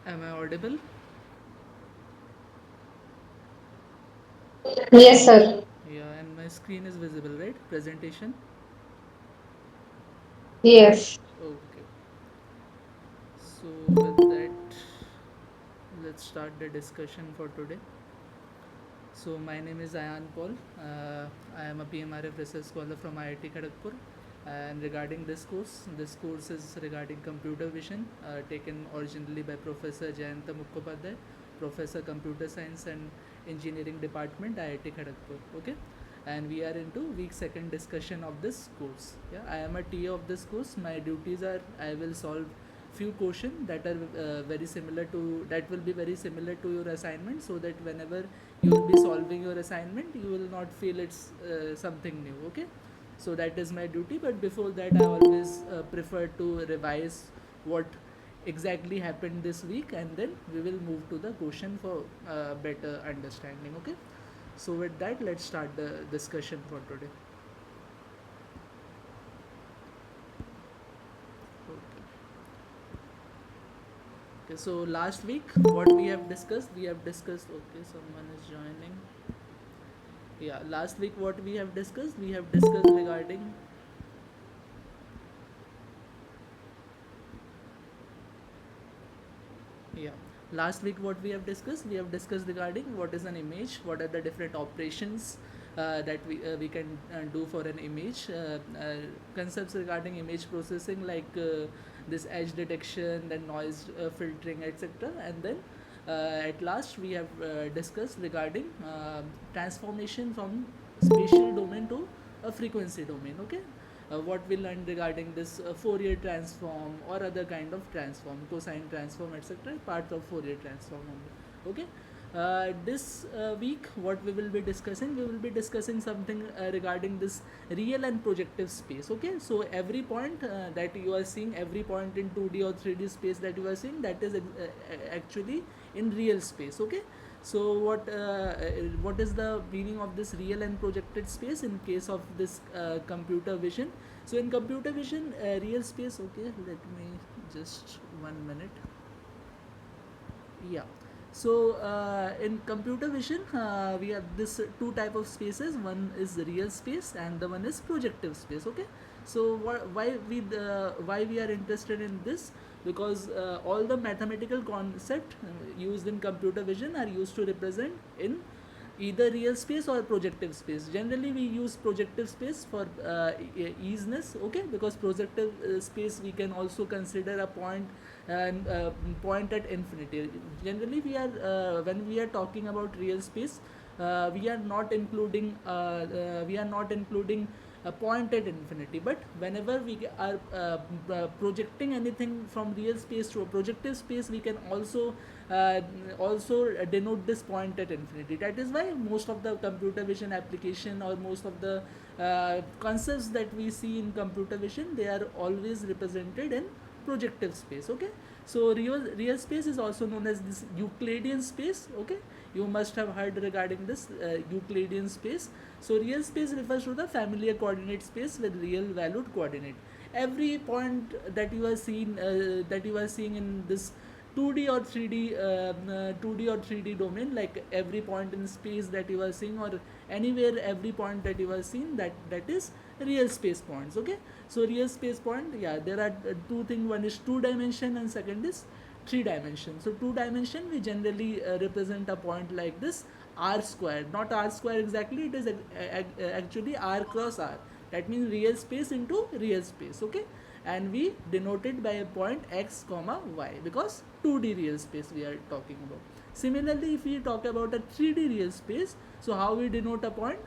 Am I audible? Yes, sir. Yeah, and my screen is visible, right? Presentation. Yes. Okay. So with that, let's start the discussion for today. So my name is Ayan Paul. I am a PMRF research scholar from IIT Kharagpur. And regarding this course is regarding computer vision, taken originally by Professor Jayanta Mukhopadhyay, Professor Computer Science and Engineering Department, IIT Kharagpur. Okay, and we are into week second discussion of this course. Yeah, I am a TA of this course. My duties are I will solve few questions that are that will be very similar to your assignment, so that whenever you will be solving your assignment you will not feel it's something new. Okay, so that is my duty, but before that I always prefer to revise what exactly happened this week, and then we will move to the question for better understanding. Okay, so with that let's start the discussion for today. Okay. Okay, so last week what we have discussed. Okay, someone is joining. Yeah, last week what we have discussed regarding. Yeah, last week what we have discussed regarding what is an image, what are the different operations that we can do for an image, concepts regarding image processing, like this edge detection, then noise filtering, etc. And then at last we have discussed regarding transformation from spatial domain to a frequency domain. Okay, what we learned regarding this Fourier transform or other kind of transform, cosine transform, etc. Part of Fourier transform only. Okay. This week, what we will be discussing something regarding this real and projective space. Okay, so every point that you are seeing, every point in 2D or 3D space that you are seeing, that is actually in real space. Okay, so what is the meaning of this real and projected space in case of this computer vision? So in computer vision, real space. Okay, let me just 1 minute. Yeah, so in computer vision we have this two type of spaces. One is real space and the one is projective space. Okay, so why we are interested in this? Because all the mathematical concept used in computer vision are used to represent in either real space or projective space. Generally we use projective space for easiness. Okay, because projective space we can also consider a point, and point at infinity. Generally when we are talking about real space, we are not including a point at infinity, but whenever we are projecting anything from real space to a projective space, we can uh, also denote this point at infinity. That is why most of the computer vision application, or most of the concepts that we see in computer vision, they are always represented in projective space. Okay, so real space is also known as this Euclidean space. Okay, you must have heard regarding this Euclidean space. So real space refers to the familiar coordinate space with real valued coordinate. Every point that you are seeing in this 2D or 3D 2D or 3D domain, like every point in space that you are seeing, or anywhere every point that you are seeing, that is real space points. Okay, so real space point, yeah, there are two things. One is two dimension and second is three dimension. So two dimension we generally represent a point like this r square, not r square exactly, it is actually r cross r. That means real space into real space, okay? And we denote it by a point x comma y, because 2D real space we are talking about. Similarly, if we talk about a 3D real space, so how we denote a point?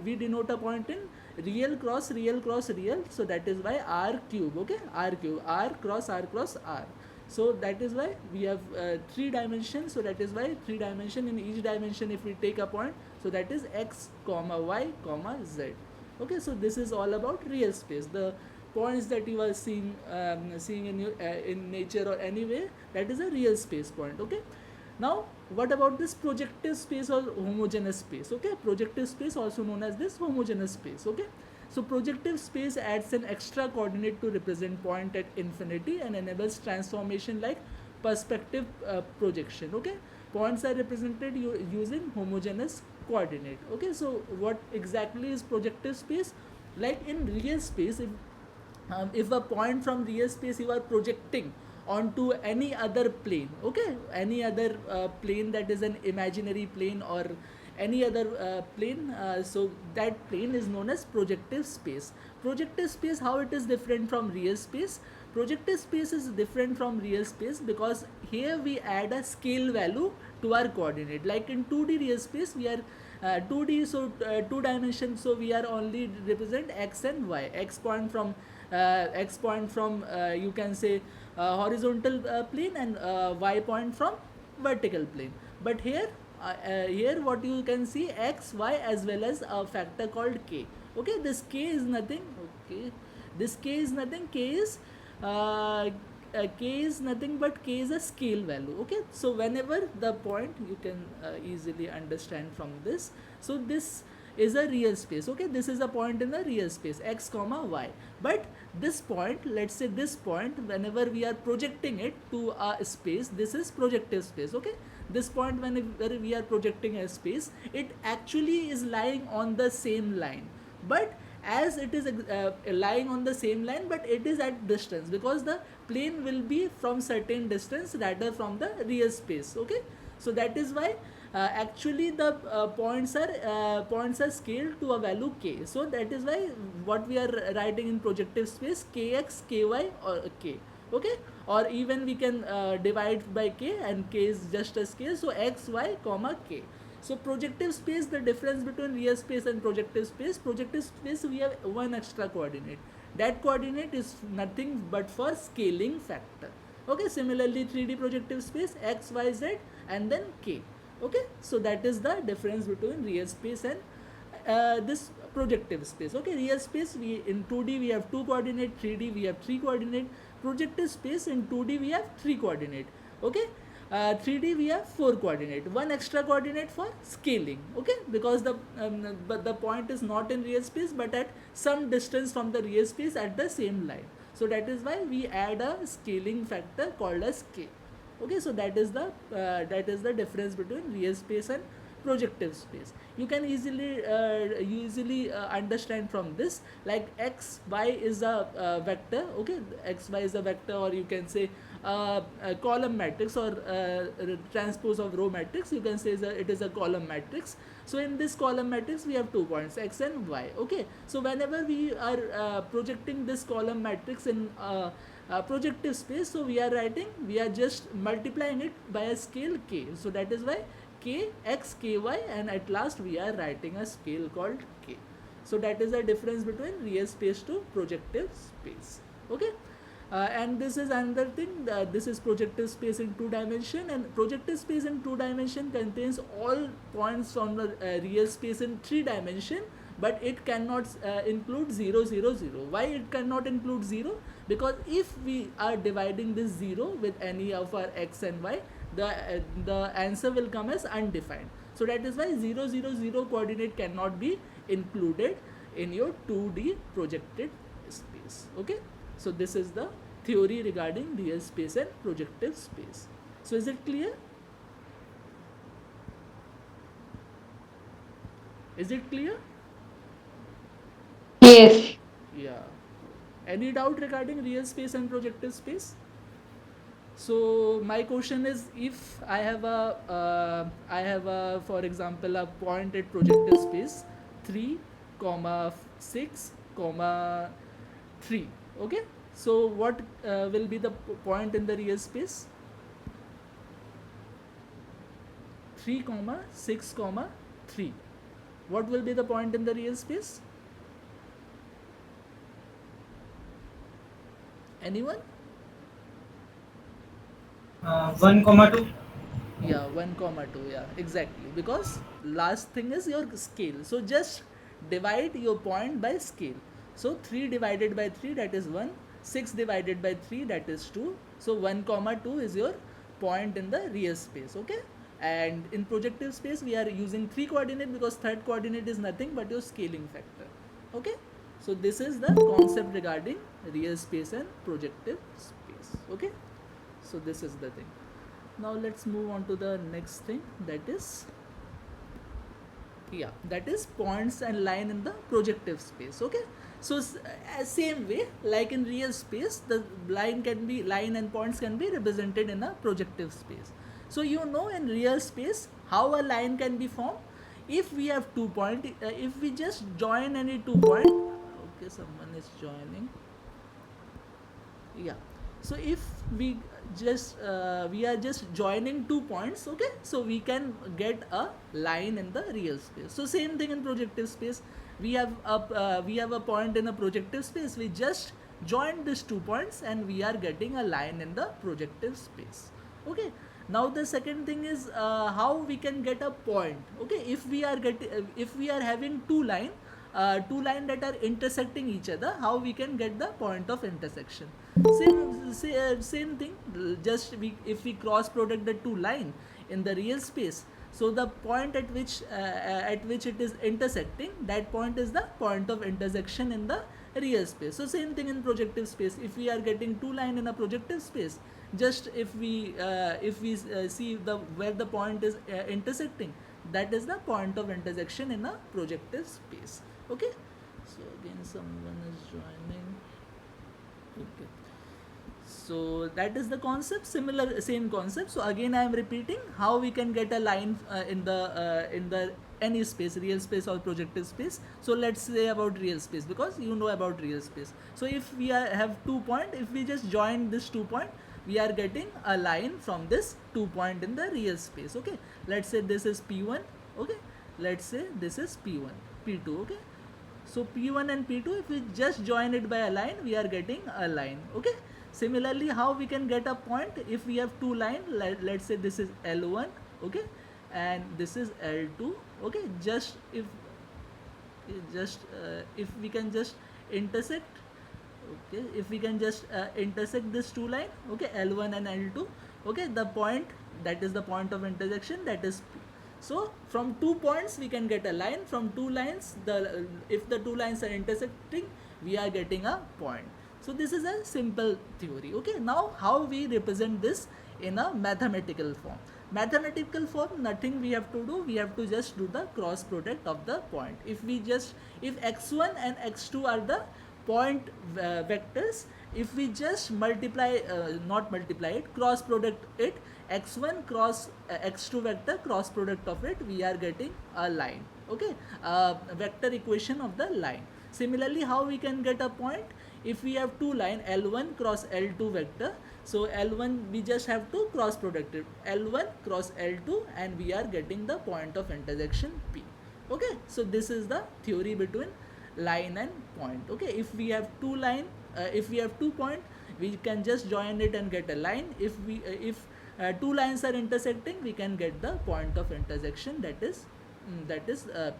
We denote a point in real cross real cross real, so that is why r cube, okay? R cube, r cross r cross r. So that is why we have 3 dimensions, so that is why 3 dimension, in each dimension if we take a point, so that is x comma y comma z. Okay, so this is all about real space. The points that you are seeing in nature or anywhere, that is a real space point, okay? Now what about this projective space or homogeneous space? Okay, projective space also known as this homogeneous space, okay? So projective space adds an extra coordinate to represent point at infinity and enables transformation like perspective projection, okay? Points are represented using homogeneous coordinate, okay? So what exactly is projective space? Like in real space, if a point from real space you are projecting onto any other plane, okay, any other plane that is an imaginary plane or any other plane, so that plane is known as projective space. Projective space, how it is different from real space? Projective space is different from real space because here we add a scale value to our coordinate. Like in 2D real space we are 2D, so 2 dimensions, so we are only represent x and y. X point from you can say horizontal plane, and y point from vertical plane. But here what you can see, x, y as well as a factor called k. Okay, this k is nothing. Okay, this k is nothing. Uh, K is nothing but k is a scale value, okay? So whenever the point, you can easily understand from this, so this is a real space, okay? This is a point in the real space, x comma y. But this point, let's say this point, whenever we are projecting it to a space, this is projective space, okay? This point, whenever we are projecting a space, it actually is lying on the same line, but as it is lying on the same line, but it is at distance, because the plane will be from certain distance rather from the real space, okay? So that is why actually the points are scaled to a value k. So that is why what we are writing in projective space, kx, ky or k, okay? Or even we can divide by k, and k is just a scale, so x, y comma k. So projective space, the difference between real space and projective space, we have one extra coordinate. That coordinate is nothing but for scaling factor. Okay, similarly 3D projective space, x, y, z and then k. Okay, so that is the difference between real space and this projective space. Okay, real space, we in 2D we have 2 coordinate, 3D we have 3 coordinate, projective space in 2D we have 3 coordinate. Okay, 3D we have 4 coordinate, one extra coordinate for scaling, okay? Because but the point is not in real space but at some distance from the real space at the same line. So that is why we add a scaling factor called as k. Okay, so that is the difference between real space and projective space. You can easily understand from this, like x, y is a vector, okay? X, y is a vector, or you can say a column matrix, or transpose of row matrix, you can say it is a column matrix. So in this column matrix we have 2 points, x and y, okay? So whenever we are projecting this column matrix in projective space, so we are just multiplying it by a scale k. So that is why k, x, ky, and at last we are writing a scale called k. So that is the difference between real space to projective space, okay? And this is another thing, this is projective space in 2 dimension, and projective space in 2 dimension contains all points from the real space in 3 dimension, but it cannot include 0, 0, 0. Why it cannot include 0? Because if we are dividing this 0 with any of our x and y, the answer will come as undefined. So that is why 0, 0, 0 coordinate cannot be included in your 2D projected space, okay? So this is the theory regarding real space and projective space. So is it clear? Is it clear? Yes. Yeah. Any doubt regarding real space and projective space? So my question is, if I have a, for example, a point at projective space 3 comma 6 comma 3. Okay, so what will be the point in the real space? 3 comma 6 comma 3. What will be the point in the real space? Anyone? 1, 2. Yeah, 1 comma 2. Yeah, exactly, because last thing is your scale, so just divide your point by scale. So 3 divided by 3, that is 1. 6 divided by 3, that is 2. So 1 comma 2 is your point in the real space. Okay, and in projective space we are using 3 coordinate because third coordinate is nothing but your scaling factor. Okay, so this is the concept regarding real space and projective space. Okay, so this is the thing. Now let's move on to the next thing, that is, yeah, that is points and line in the projective space. Okay, so same way like in real space, the line and points can be represented in a projective space. So you know, in real space how a line can be formed. If we have 2 point, if we just join any 2 point, okay, someone is joining. Yeah, so if we we are just joining 2 points, okay, so we can get a line in the real space. So same thing in projective space, we have a point in a projective space, we just join these 2 points and we are getting a line in the projective space. Okay, now the second thing is how we can get a point. Okay, if we are having two line that are intersecting each other, how we can get the point of intersection? Same thing, just if we cross product the two line in the real space, so the point at which it is intersecting, that point is the point of intersection in the real space. So same thing in projective space, if we are getting two line in a projective space, just if we see the where the point is intersecting, that is the point of intersection in a projective space. Okay, so again someone is joining. Okay, so that is the concept, same concept. So again I am repeating how we can get a line in the any space, real space or projective space. So let's say about real space, because you know about real space. So if we have 2 point, if we just join this 2 point, we are getting a line from this 2 point in the real space. Okay, let's say this is p1. Okay, let's say this is p1, p2. Okay, so p1 and p2, if we just join it by a line, we are getting a line. Okay, similarly how we can get a point, if we have two line, let's say this is l1. Okay, and this is l2. Okay, if we can just intersect. Okay, if we can just intersect this two line, okay, l1 and l2. Okay, the point, that is the point of intersection, that is p. So from 2 points we can get a line, from two lines, if the two lines are intersecting, we are getting a point. So this is a simple theory. Okay, now how we represent this in a mathematical form? Mathematical form, nothing we have to do, we have to just do the cross product of the point. If x1 and x2 are the point vectors, if we just not multiply it, cross product it, x1 cross x2 vector, cross product of it, we are getting a line. Okay, vector equation of the line. Similarly, how we can get a point? If we have two line, l1 cross l2 vector, so l1 we just have to cross product it, l1 cross l2, and we are getting the point of intersection p. Okay, so this is the theory between line and point. Okay, if we have 2 point, we can just join it and get a line. If two lines are intersecting, we can get the point of intersection, that is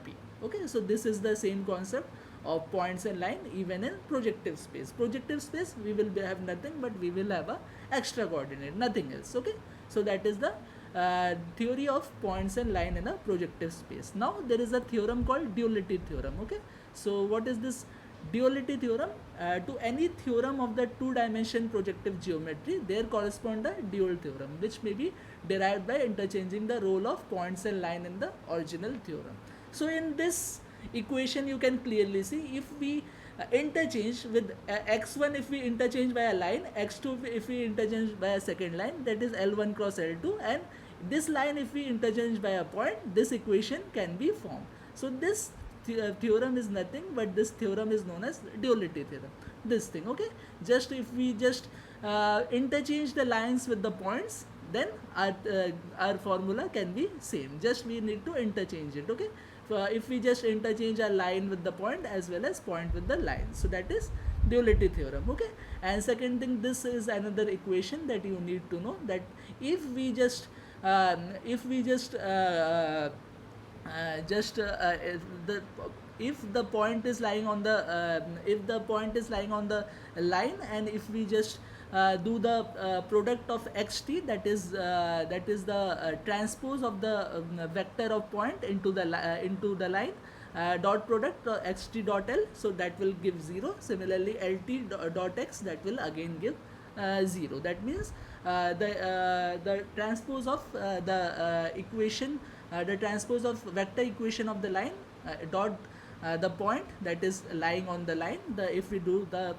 p. Okay, so this is the same concept of points and line even in projective space. Projective space, we will have nothing but we will have a extra coordinate, nothing else. Okay, so that is the theory of points and line in a projective space. Now there is a theorem called duality theorem. Okay, so what is this duality theorem? To any theorem of the two-dimension projective geometry, there correspond a dual theorem, which may be derived by interchanging the role of points and line in the original theorem. So in this equation you can clearly see, if we interchange with x1, if we interchange by a line, x2 if we interchange by a second line, that is l1 cross l2, and this line if we interchange by a point, this equation can be formed. So this theorem is nothing but this theorem is known as duality theorem, this thing. Okay, just if we just interchange the lines with the points, then our formula can be same, just we need to interchange it. Okay, so if we just interchange a line with the point as well as point with the line, so that is duality theorem. Okay, and second thing, this is another equation that you need to know, that if we just the if the point is lying on the line, and if we just do the product of xt, that is the transpose of the vector of point into the line, dot product xt dot l, so that will give 0. Similarly lt dot x, that will again give 0. That means the transpose of the transpose of vector equation of the line dot the point that is lying on the line, if we do the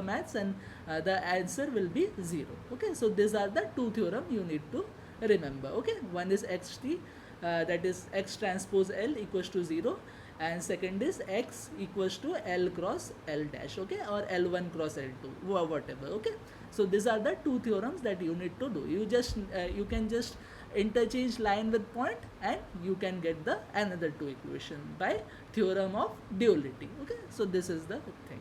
maths, and the answer will be 0. Okay, so these are the two theorem you need to remember. Okay, one is xt, that is x transpose l equals to 0, and second is x equals to l cross l dash. Okay, or l1 cross l2, whatever. Okay, so these are the two theorems that you need to do. You can just interchange line with point, and you can get the another two equation by theorem of duality. Okay, so this is the thing.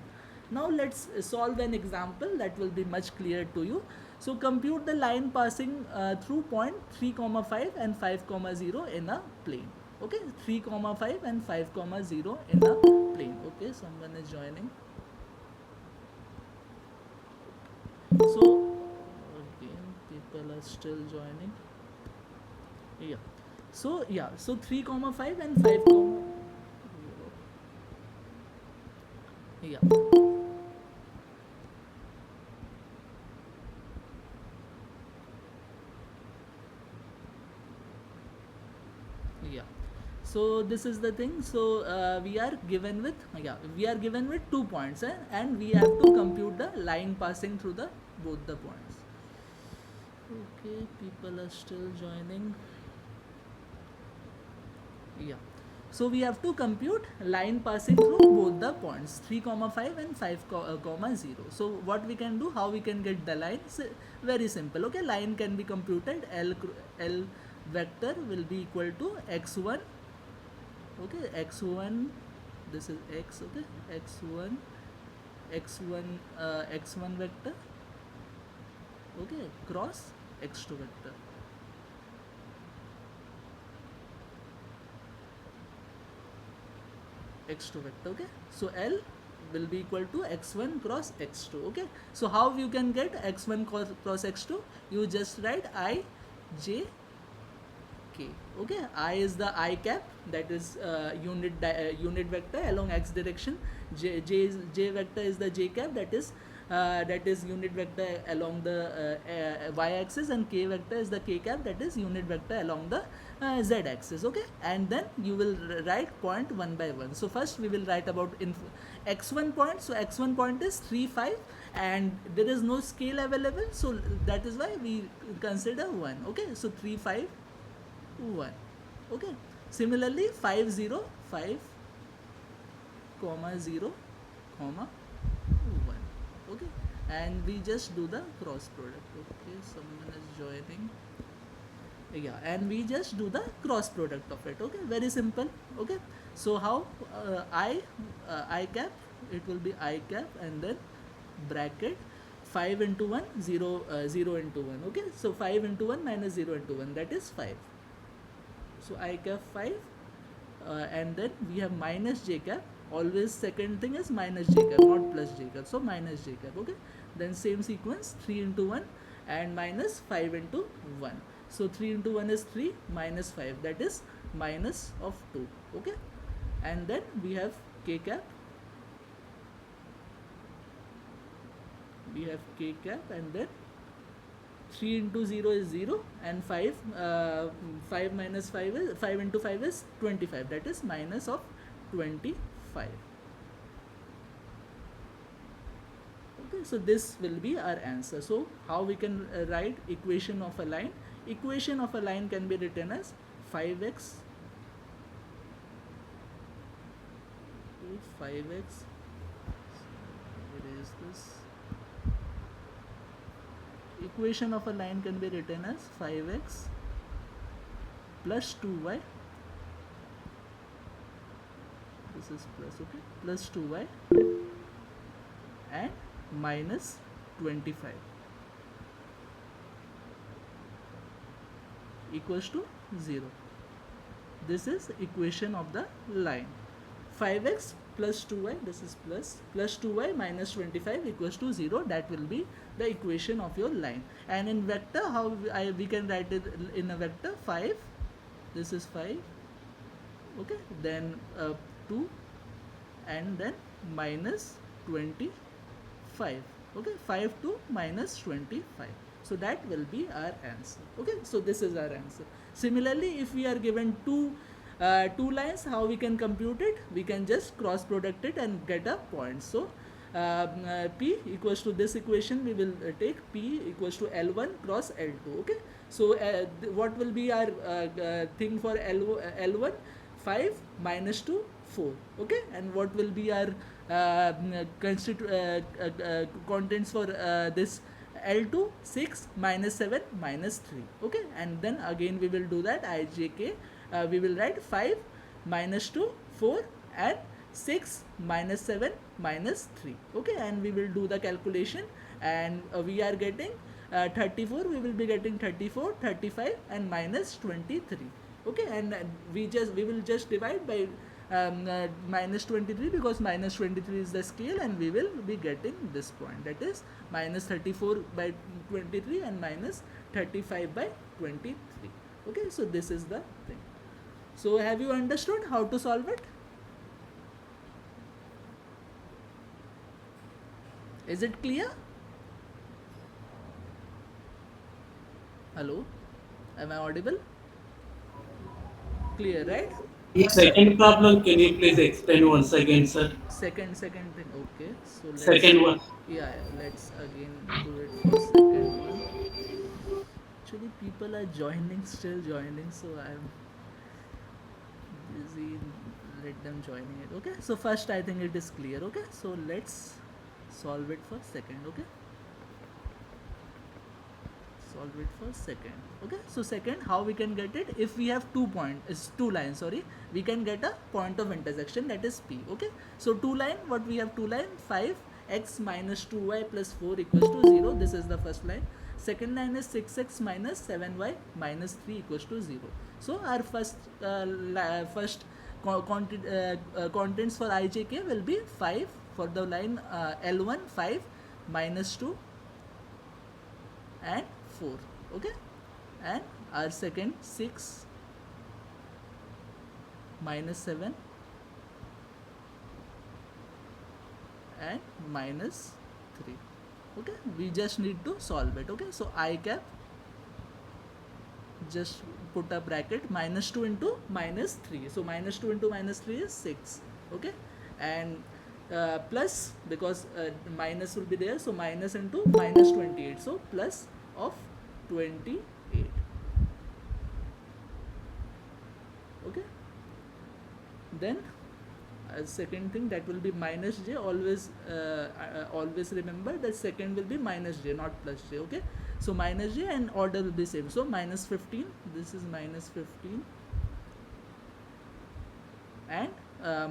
Now let's solve an example that will be much clearer to you. So compute the line passing through point 3, 5 and 5, 0 in a plane. Okay, 3, 5 and 5, 0 in a plane. Okay, someone is joining. So again, people are still joining. So 3, 5 and 5, 0. Yeah. Yeah, so this is the thing. So we are given with 2 points, and we have to compute the line passing through the both the points. Okay, people are still joining. Yeah, so we have to compute line passing through both the points 3, 5 and 5, 0. So what we can do, how we can get the line? Very simple. Okay, line can be computed. L vector will be equal to x1. Okay, x1, this is x. Okay, x1 vector, okay, cross x2 vector. x2 vector. Okay, so L will be equal to x1 cross x2. Okay, so how you can get x1 cross x2? You just write I, j, k. Okay, I is the I cap, that is unit vector along x direction. J vector is the j cap, that is unit vector along the y axis, and k vector is the k cap, that is unit vector along the z axis. Okay, and then you will write point one by one. So first we will write about x1 point. So x1 point is 3, 5, and there is no scale available, so that is why we consider 1. Okay, so 3, 5, 1. Okay, similarly 5, 0, 5, 0, 1. Okay, and we just do the cross product. Okay, someone is joining. Yeah, and we just do the cross product of it. Okay, very simple. Okay, so how I cap, it will be I cap, and then bracket 5 into 1, 0, 0 into 1. Okay, so 5 into 1 minus 0 into 1, that is 5. So I cap 5, and then we have minus j cap. Always second thing is minus j cap, not plus j cap. So minus j cap. Okay, then same sequence, 3 into 1 and minus 5 into 1. So 3 into 1 is 3, minus 5, that is minus of 2. Okay, and then we have k cap. We have k cap, and then 3 into 0 is 0, and 5 minus 5 is 5 into 5 is 25, that is minus of 25. Okay, so this will be our answer. So how we can write equation of a line? Equation of a line can be written as 5x 5x, erase this. Equation of a line can be written as 5x plus 2y, this is plus, okay, plus 2y and minus 25 equals to 0. This is equation of the line. 5x plus 2y, this is plus 2y minus 25 equals to 0. That will be the equation of your line. And in vector, how we can write it in a vector? 5, this is 5, okay, then 2 and then minus 25, okay, 5 to minus 25. So that will be our answer. Okay, so this is our answer. Similarly, if we are given two lines, how we can compute it? We can just cross product it and get a point. So P equals to this equation, we will take P equals to L1 cross L2. Okay, so what will be our thing for L1? 5 minus 2, 4. Okay, and what will be our contents for this L2? 6 minus 7 minus 3. Okay, and then again we will do that IJK. We will write 5 minus 2, 4 and 6 minus 7 minus 3. Okay, and we will do the calculation, and we are getting 34. We will be getting 34, 35 and minus 23. Okay, and we will just divide by minus 23, because minus 23 is the scale, and we will be getting this point, that is minus 34 by 23 and minus 35 by 23. Okay, so this is the thing. So have you understood how to solve it? Is it clear? Hello, am I audible? Clear, right? Second problem, can you please explain once again, sir? Second thing. Okay, so let's Second one. yeah, let's again do it for second one. Actually, people are still joining, so I'm busy. Let them joining it. Okay, so first I think it is clear. Okay, so let's solve it for second. Okay, solve it for second. Okay, so second, how we can get it? If we have two lines, sorry, we can get a point of intersection, that is P. Okay, so two line, what we have? Two line, 5x minus 2y plus 4 equals to 0. This is the first line. Second line is 6x minus 7y minus 3 equals to 0. So our first contents for IJK will be 5 for the line L1, 5 minus 2 and 4. Okay, and our second 6 minus 7 and minus 3. Okay, we just need to solve it. Okay, so I cap, just put a bracket, minus 2 into minus 3. So minus 2 into minus 3 is 6. Okay, and plus, because minus will be there, so minus into minus 28. So plus of 28. Okay, then second thing, that will be minus j. Always remember that second will be minus j, not plus j. Okay, so minus j, and order will be same. So minus 15, this is minus 15 and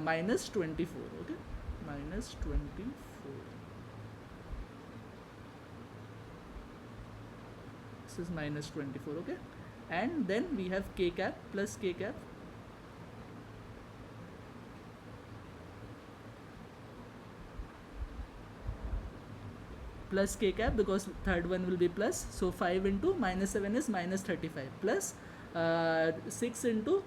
minus 24. Okay, minus 24. This is minus 24. Okay, and then we have k cap plus k cap plus k cap, because third one will be plus. So 5 into minus 7 is minus 35 plus 6 into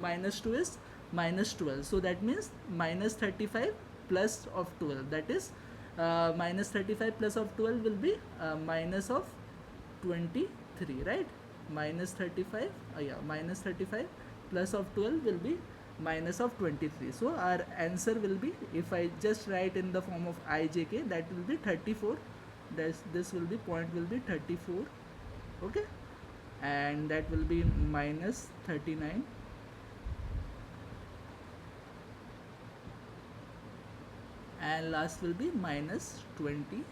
minus 2 is minus 12. So that means minus 35 plus of 12, that is minus 35 plus of 12 will be minus of 23, right? Minus 35, minus 35 plus of 12 will be minus of 23. So our answer will be, if I just write in the form of IJK, that will be 34. This will be, point will be 34. Okay, and that will be minus 39 and last will be minus 20.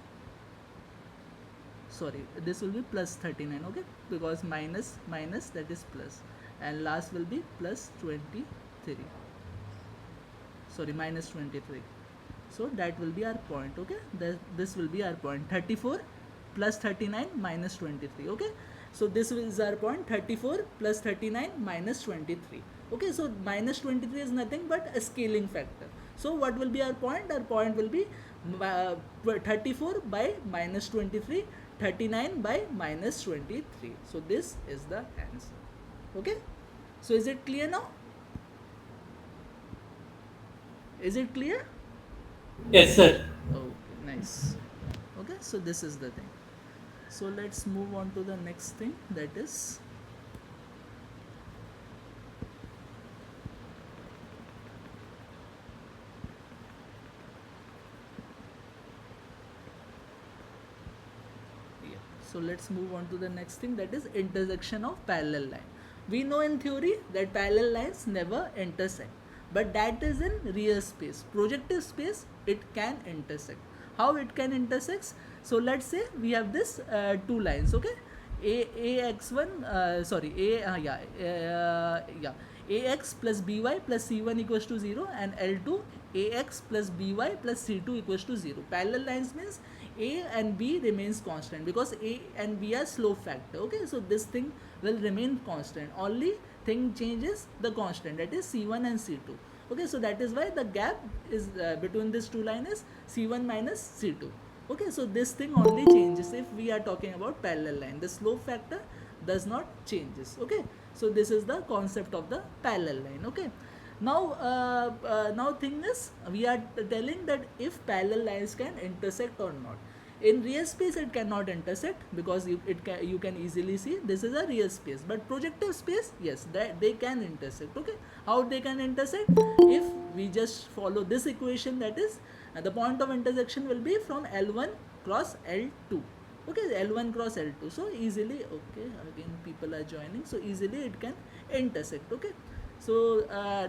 Sorry, this will be plus 39, okay, because minus minus, that is plus, and last will be plus 23. Sorry, minus 23. So that will be our point, okay. This will be our point, 34 plus 39 minus 23, okay. So this is our point, 34 plus 39 minus 23, okay. So minus 23 is nothing but a scaling factor. So what will be our point? Our point will be 34 by minus 23, 39 by minus 23. So this is the answer, okay. So is it clear now? Is it clear? Yes, sir. Okay, nice. Okay, so this is the thing. So let's move on to the next thing, that is so let's move on to the next thing, that is intersection of parallel line. We know in theory that parallel lines never intersect, but that is in real space. Projective space, it can intersect. How it can intersect? So let's say we have this two lines, okay, ax1 ax plus by plus c1 equals to 0, and L2 ax plus by plus c2 equals to 0. Parallel lines means a and b remains constant, because a and b are slope factor, okay. So this thing will remain constant, only thing changes the constant, that is c1 and c2, okay. So that is why the gap is between these two lines is c1 minus c2, okay. So this thing only changes if we are talking about parallel line. The slope factor does not changes, okay. So this is the concept of the parallel line, okay. Now thing is, we are telling that if parallel lines can intersect or not. In real space it cannot intersect, because you can easily see this is a real space, but projective space, yes, that they can intersect, okay. How they can intersect? If we just follow this equation, that is the point of intersection will be from L1 cross L2, okay, L1 cross L2. So easily, okay, again people are joining, so easily it can intersect, okay. So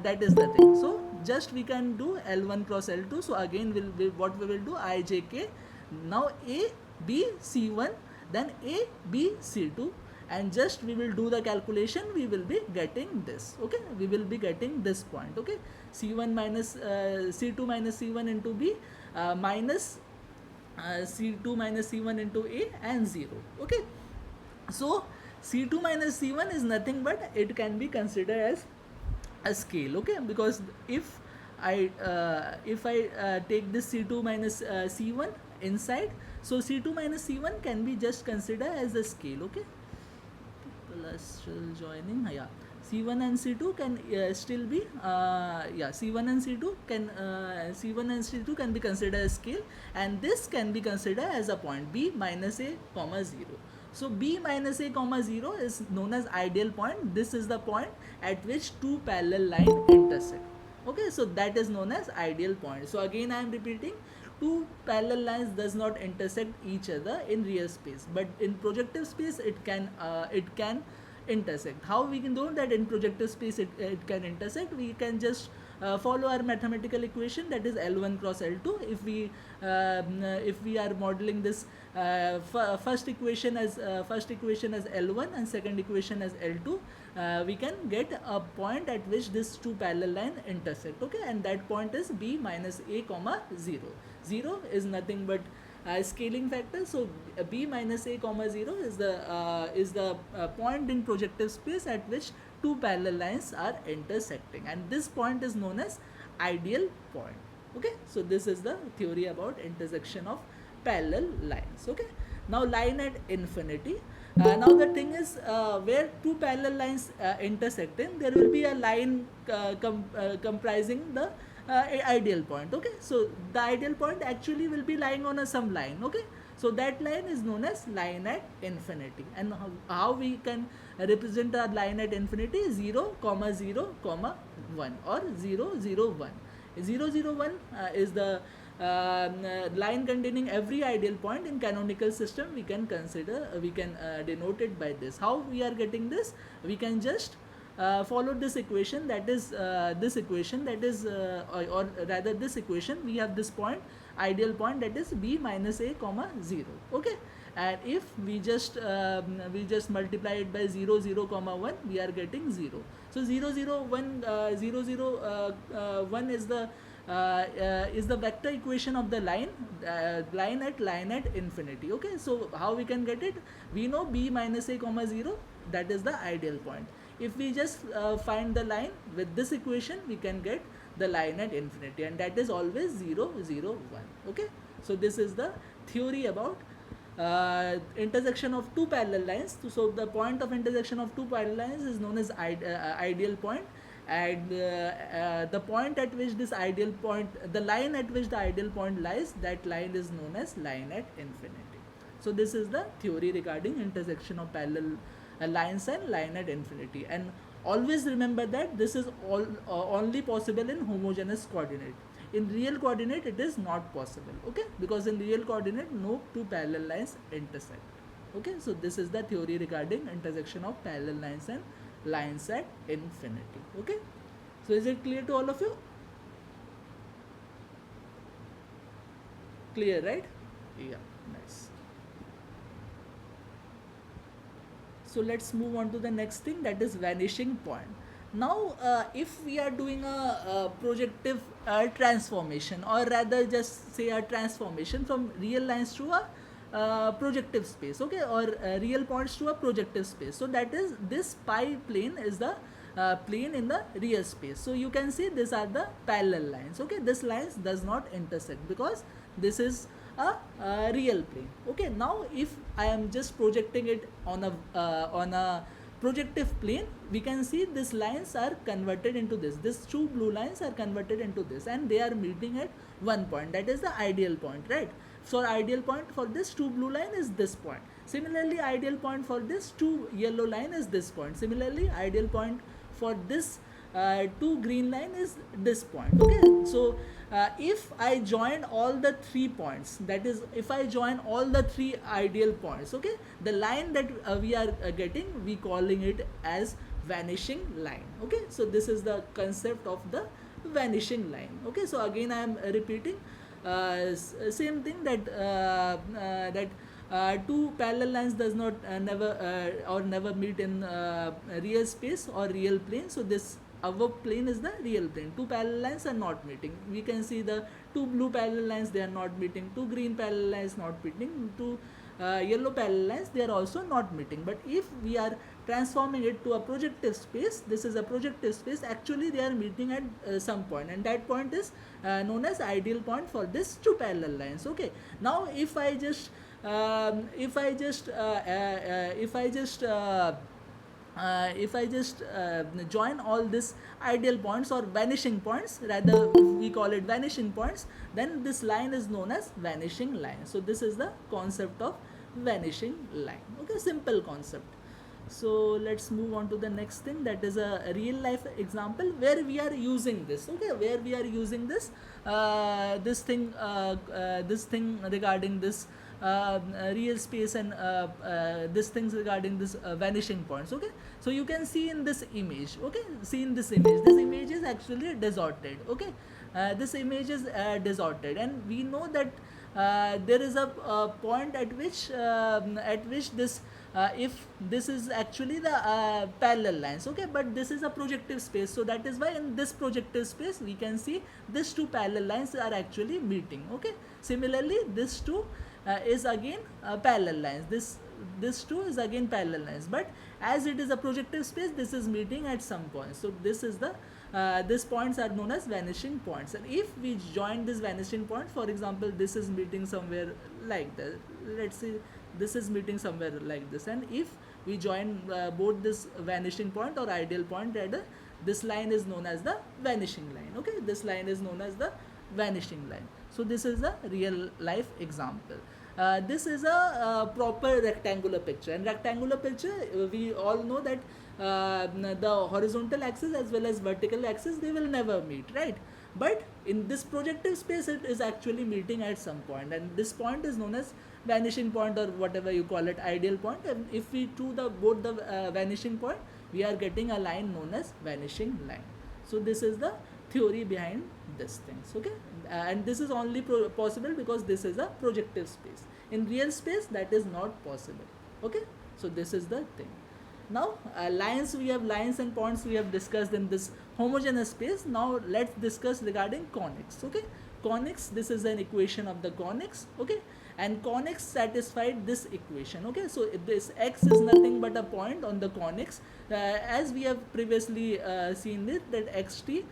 that is the thing. So just we can do L1 cross L2. So again what we will do, ijk, now a b c1, then a b c2, and just we will do the calculation, we will be getting this, okay. We will be getting this point, okay. C1 minus c2 minus c1 into b minus c2 minus c1 into a, and 0, okay. So c2 minus c1 is nothing but it can be considered as a scale, okay, because if I take this c2 minus c1 inside, so c2 minus c1 can be just considered as a scale, okay. People are still joining, yeah. C1 and C2 can still be C1 and C2 can C1 and C2 can be considered as scale, and this can be considered as a point b minus a comma 0. So b minus a comma 0 is known as ideal point. This is the point at which two parallel lines intersect, okay. So that is known as ideal point. So again I am repeating, two parallel lines does not intersect each other in real space, but in projective space it can intersect. How we can do that? In projective space it can intersect. We can just follow our mathematical equation, that is L1 cross L2. If we are modeling this first equation as L1 and second equation as L2, we can get a point at which these two parallel lines intersect, okay, and that point is b minus a comma 0. 0 is nothing but scaling factor. So b minus a comma 0 is the point in projective space at which two parallel lines are intersecting, and this point is known as ideal point, okay. So this is the theory about intersection of parallel lines, okay. Now line at infinity. Now the thing is, where two parallel lines intersecting, there will be a line comprising the ideal point, okay. So the ideal point actually will be lying on some line, okay. So that line is known as line at infinity. And how we can represent our line at infinity? 0, 0, 1 or 0, 0, 1. 0, 0, 1 is the line containing every ideal point. In canonical system we can consider, we can denote it by this. How we are getting this? We can just follow this equation, that is this equation, that is or rather this equation, we have this point, ideal point, that is b minus a comma 0. Okay, and if we just multiply it by 0 0 comma 1, we are getting 0. So 0 0 1 0 0 1 is the vector equation of the line at infinity. Okay, so how we can get it? We know b minus a comma 0, that is the ideal point. If we just find the line with this equation, we can get the line at infinity, and that is always 0 0 1. Okay, so this is the theory about intersection of two parallel lines. So the point of intersection of two parallel lines is known as ideal point, and the point at which this ideal point, the line at which the ideal point lies, that line is known as line at infinity. So this is the theory regarding intersection of parallel lines and line at infinity. And always remember that this is only possible in homogeneous coordinate. In real coordinate it is not possible. Okay, because in real coordinate no two parallel lines intersect. Okay, so this is the theory regarding intersection of parallel lines and lines at infinity. Okay, so is it clear to all of you? Clear, right? Yeah, nice. So let's move on to the next thing, that is vanishing point. Now if we are doing a projective transformation, or rather just say a transformation from real lines to a projective space, okay, or real points to a projective space, so that is this pi plane is the plane in the real space. So you can see these are the parallel lines. Okay, this lines does not intersect because this is a real plane. Okay, now if I am just projecting it on a projective plane, we can see these lines are converted into this. These two blue lines are converted into this, and they are meeting at one point, that is the ideal point, right? So ideal point for this two blue line is this point. Similarly, ideal point for this two yellow line is this point. Similarly, ideal point for this two green line is this point. Okay, so if I join all the 3 points, that is if I join all the 3 ideal points, okay, the line that we are getting, we calling it as vanishing line. Okay, so this is the concept of the vanishing line. Okay, so again I am repeating same thing, that two parallel lines does not never meet in real space or real plane. So this our plane is the real plane. Two parallel lines are not meeting. We can see the two blue parallel lines, they are not meeting. Two green parallel lines not meeting. Two yellow parallel lines, they are also not meeting. But if we are transforming it to a projective space, this is a projective space, actually they are meeting at some point, and that point is known as ideal point for this two parallel lines. Okay, now if I just join all these ideal points or vanishing points, rather we call it vanishing points, then this line is known as vanishing line. So this is the concept of vanishing line. Okay, simple concept. So let's move on to the next thing, that is a real life example where we are using this. Okay, where we are using this this thing regarding this real space and these things regarding this vanishing points. Okay, so you can see in this image. Okay, see in this image is actually distorted. Okay, this image is distorted, and we know that there is a point at which this if this is actually the parallel lines. Okay, but this is a projective space, so that is why in this projective space we can see these two parallel lines are actually meeting. Okay, similarly this two is again parallel lines, this two is again parallel lines, but as it is a projective space, this is meeting at some point. So this is the these points are known as vanishing points, and if we join this vanishing point, for example this is meeting somewhere like that, let's say this is meeting somewhere like this, and if we join both this vanishing point or ideal point, rather this line is known as the vanishing line. Okay, this line is known as the vanishing line. So this is a real life example. This is a proper rectangular picture, and rectangular picture we all know that the horizontal axis as well as vertical axis, they will never meet, right? But in this projective space it is actually meeting at some point, and this point is known as vanishing point or whatever you call it, ideal point. And if we do both the vanishing point, we are getting a line known as vanishing line. So this is the theory behind this things, okay. And this is only possible because this is a projective space. In real space that is not possible, okay. So this is the thing. Now lines, we have lines and points we have discussed in this homogeneous space. Now let's discuss regarding conics, okay. Conics, this is an equation of the conics, okay, and conics satisfied this equation, okay. So this x is nothing but a point on the conics, as we have previously seen it, that xt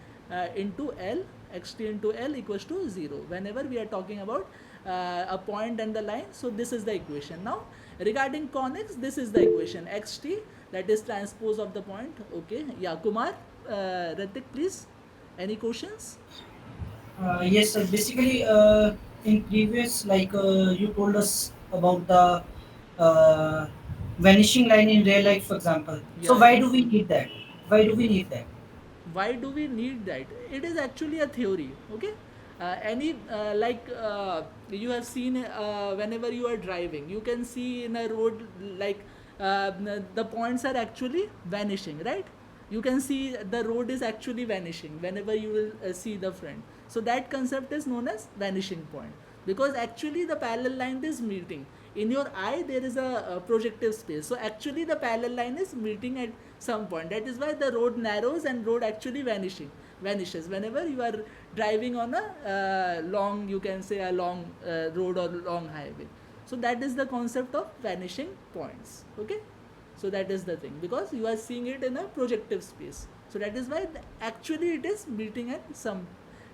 into L, xt into L equals to 0 whenever we are talking about a point and the line. So this is the equation. Now regarding conics, this is the equation xt, that is transpose of the point, okay. Yeah, Kumar, Ritik, please, any questions? Yes, sir. Basically, in previous, you told us about the uh, vanishing line in real life, for example. So Yeah, why yeah. do we need that? Why do we need that? Why do we need that? It is actually a theory, okay. Any you have seen, whenever you are driving, you can see in a road, like the points are actually vanishing, right? You can see the road is actually vanishing whenever you will see the front. So that concept is known as vanishing point, because actually the parallel line is meeting. In your eye there is a projective space, so actually the parallel line is meeting at some point. That is why the road narrows and road actually vanishes whenever you are driving on a long, you can say a long road or long highway. So that is the concept of vanishing points, okay. So that is the thing, because you are seeing it in a projective space. So that is why actually it is meeting at some,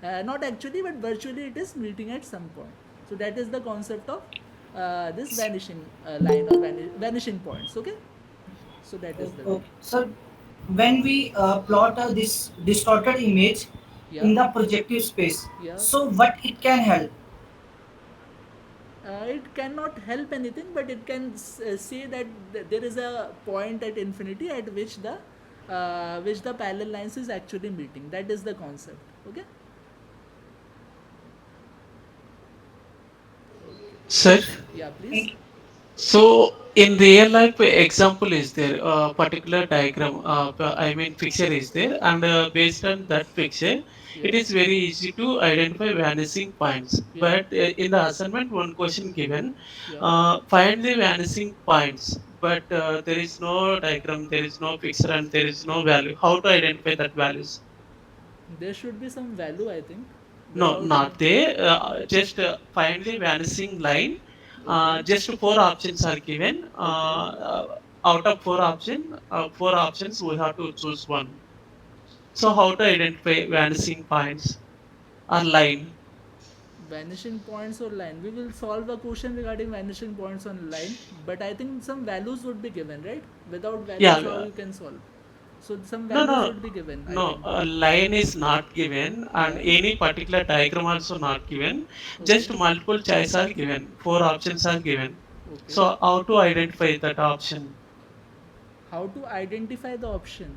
not actually but virtually it is meeting at some point. So that is the concept of this vanishing line or vanishing points, okay. So that is the thing. Okay. So when we plot this distorted image Yeah, in the projective space, yeah. so what it can help? It cannot help anything, but it can say that there is a point at infinity at which the parallel lines is actually meeting. That is the concept, okay. Sir, Yeah, please. Thank you. so in real life example is there a particular diagram, I mean picture is there, and based on that picture, Yeah, it is very easy to identify vanishing points. yeah, But in the assignment, one question given, yeah. find the vanishing points. But there is no diagram, there is no picture, and there is no value. How to identify that values? There should be some value, I think. No, Without any. not there. Just find the vanishing line. Okay, Just four options are given. okay. Out of four options we have to choose one. So how to identify vanishing points or line? Vanishing points or line. We will solve a question regarding vanishing points on line, but I think some values would be given, right? Without Yeah. values, how you can solve? So some No, values no, would be given, I no. think. A line is not given, and Yeah. any particular diagram also not given. Okay. Just multiple choice are given. Four options are given. Okay. So how to identify that option? How to identify the option?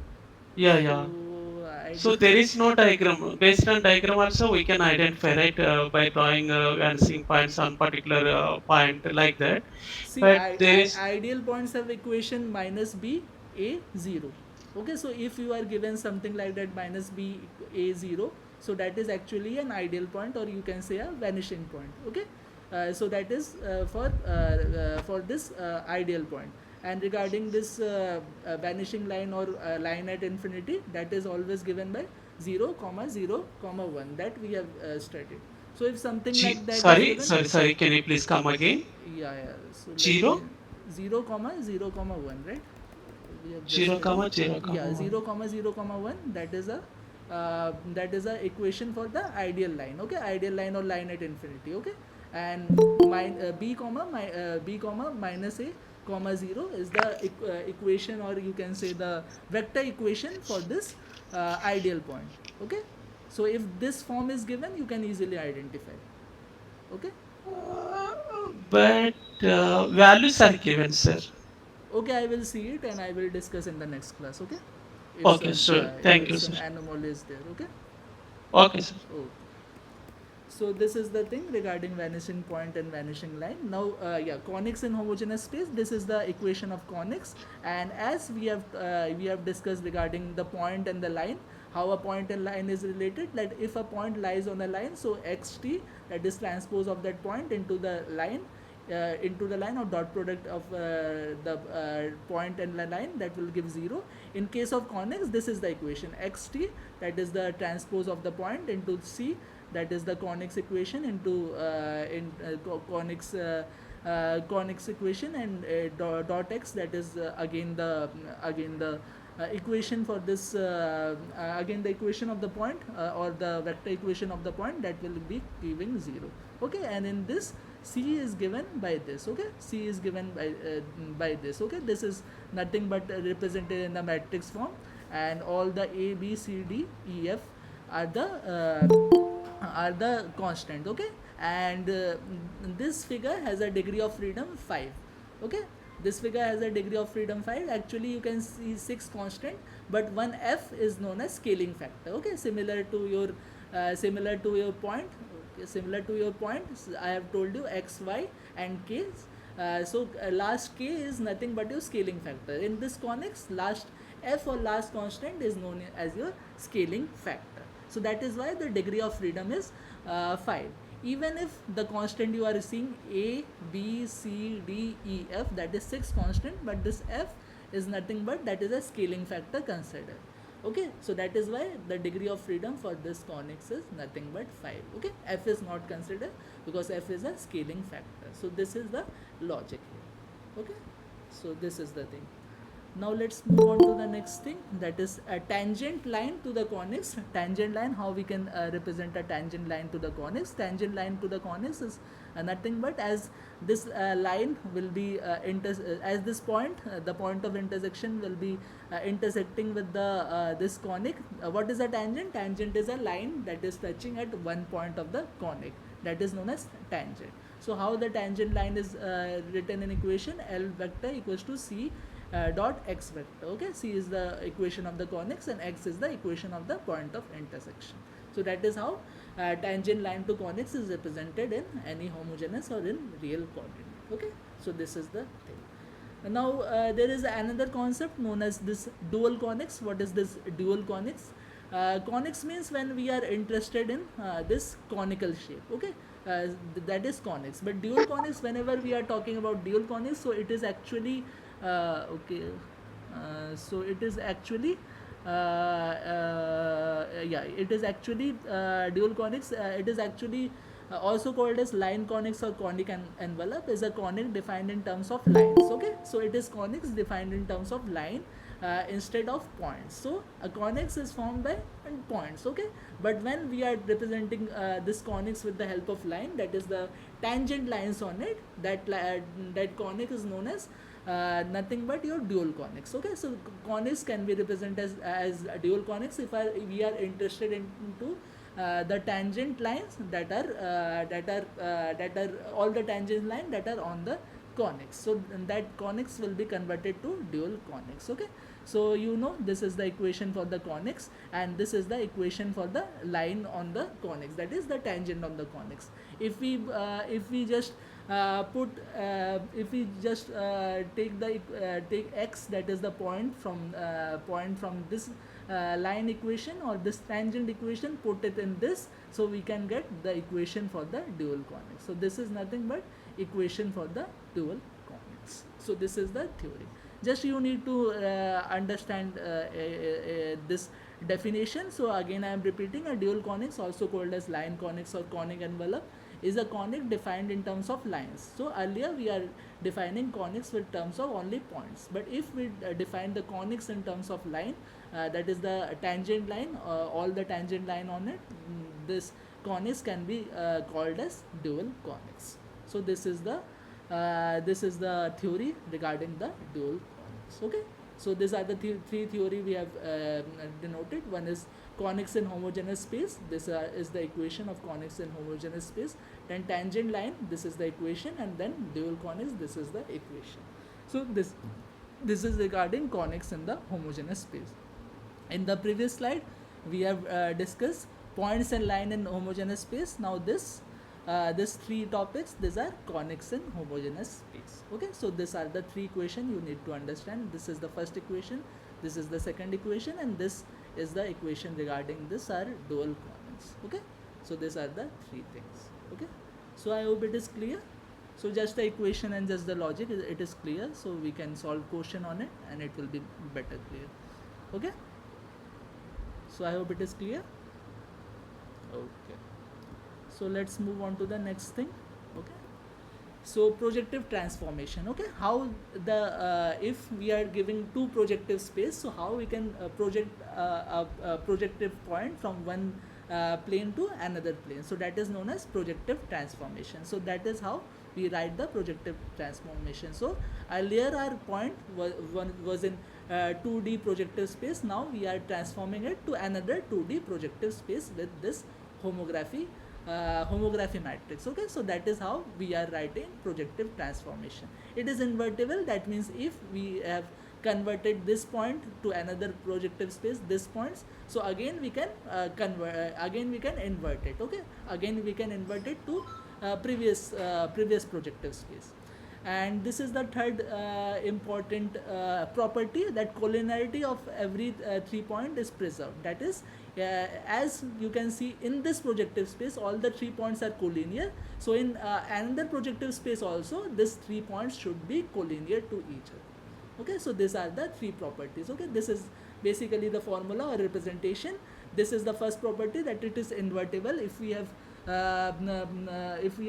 Yeah, So yeah. I So do. there is no diagram. Based on diagram also we can identify, right, by drawing vanishing points on particular point like that. See, But there is ideal points have equation minus b a 0. Okay, so if you are given something like that minus b a 0, so that is actually an ideal point, or you can say a vanishing point. Okay, so that is for this ideal point. And regarding this vanishing line or line at infinity, that is always given by 0 comma 0 comma 1, that we have studied. So if something like that is sorry, given, sorry, sorry. Can you please come again? yeah, yeah. So let me, Zero, 0 comma 0 comma 1, right? We have just zero studied. comma zero comma Yeah, 0 one. comma 0 comma 1. That is a equation for the ideal line. Okay, ideal line or line at infinity. Okay, and b comma minus a comma 0 is the equation, or you can say the vector equation for this ideal point. Okay, so if this form is given, you can easily identify. Okay. But values are given, sir. Okay, I will see it and I will discuss in the next class. Okay, Okay, sure. Thank if you, some sir. anomaly is there. Okay. Okay, sir. Oh. So this is the thing regarding vanishing point and vanishing line. Now, conics in homogeneous space. This is the equation of conics, and as we have discussed regarding the point and the line, how a point and line is related. That if a point lies on a line, so xt, that is transpose of that point into the line, or dot product of the point and the line, that will give 0. In case of conics, this is the equation xt, that is the transpose of the point into c, that is the conics equation into conics equation, and dot x, that is again the equation for this again the equation of the point, or the vector equation of the point, that will be giving 0. Okay, and in this c is given by this. Okay, c is given by this. Okay, this is nothing but represented in the matrix form, and all the a b c d e f are the constant. Okay, and this figure has a degree of freedom 5. Okay, this figure has a degree of freedom 5. Actually, you can see 6 constant, but one f is known as scaling factor. Okay, similar to your point. Okay, similar to your point, I have told you x, y and k. Last k is nothing but your scaling factor. In this conics, last f or last constant is known as your scaling factor. So that is why the degree of freedom is 5. Even if the constant you are seeing a, b, c, d, e, f, that is 6 constant, but this f is nothing but that is a scaling factor considered. Okay, so that is why the degree of freedom for this conics is nothing but 5. Okay, f is not considered because f is a scaling factor. So this is the logic here. Okay, so this is the thing. Now let's move on to the next thing, that is a tangent line to the conics. Tangent line, how we can represent a tangent line to the conics. Tangent line to the conics is nothing but as this line will be as this point, the point of intersection will be intersecting with the this conic. What is a tangent? Tangent is a line that is touching at one point of the conic, that is known as tangent. So how the tangent line is written in equation, L vector equals to c dot x vector. Okay, c is the equation of the conics and x is the equation of the point of intersection. So that is how tangent line to conics is represented in any homogeneous or in real coordinate. Okay, so this is the thing. Now there is another concept known as this dual conics. What is this dual conics? Conics means when we are interested in this conical shape. Okay, that is conics. But dual conics, whenever we are talking about dual conics, so it is actually so it is actually it is actually dual conics. It is actually also called as line conics or conic envelope. Is a conic defined in terms of lines. Okay, so it is conics defined in terms of line instead of points. So a conics is formed by points. Okay, but when we are representing this conics with the help of line, that is the tangent lines on it, that conic is known as nothing but your dual conics. Okay, so conics can be represented as dual conics if we are interested into the tangent lines that are all the tangent lines that are on the conics. So that conics will be converted to dual conics. Okay, so you know this is the equation for the conics and this is the equation for the line on the conics, that is the tangent on the conics. If we just take x, that is the point from this line equation or this tangent equation, put it in this, so we can get the equation for the dual conics. So this is nothing but equation for the dual conics. So this is the theory. Just you need to understand this definition. So again I am repeating, a dual conics, also called as line conics or conic envelope, is a conic defined in terms of lines. So earlier we are defining conics with terms of only points, but if we define the conics in terms of line, that is the tangent line, all the tangent line on it, this conics can be called as dual conics. So this is the theory regarding the dual conics. Okay, so these are the three theory we have denoted. One is conics in homogeneous space. This is the equation of conics in homogeneous space. Then tangent line, this is the equation, and then dual conics, this is the equation. So this is regarding conics in the homogeneous space. In the previous slide we have discussed points and line in homogeneous space. Now this three topics, these are conics in homogeneous space. Okay, so these are the three equation you need to understand. This is the first equation, this is the second equation, and this is the equation regarding this are dual conics. Okay, so these are the three things. Okay, so I hope it is clear. So just the equation and just the logic, it is clear, so we can solve question on it and it will be better clear. Okay, so I hope it is clear. Okay, so let's move on to the next thing. Okay, so projective transformation. Okay, how the if we are giving two projective space, so how we can project a projective point from one plane to another plane. So that is known as projective transformation. So that is how we write the projective transformation. So earlier our point was in 2D projective space. Now we are transforming it to another 2D projective space with this homography matrix. Okay, so that is how we are writing projective transformation. It is invertible. That means if we have converted this point to another projective space, this points, so again we can again we can invert it. Okay, again we can invert it to previous projective space. And this is the third important property, that collinearity of every 3 point is preserved. That is, as you can see in this projective space, all the 3 points are collinear. So in another projective space also, these 3 points should be collinear to each other. Okay, so these are the 3 properties. Okay, this is basically the formula or representation. This is the first property, that it is invertible. If we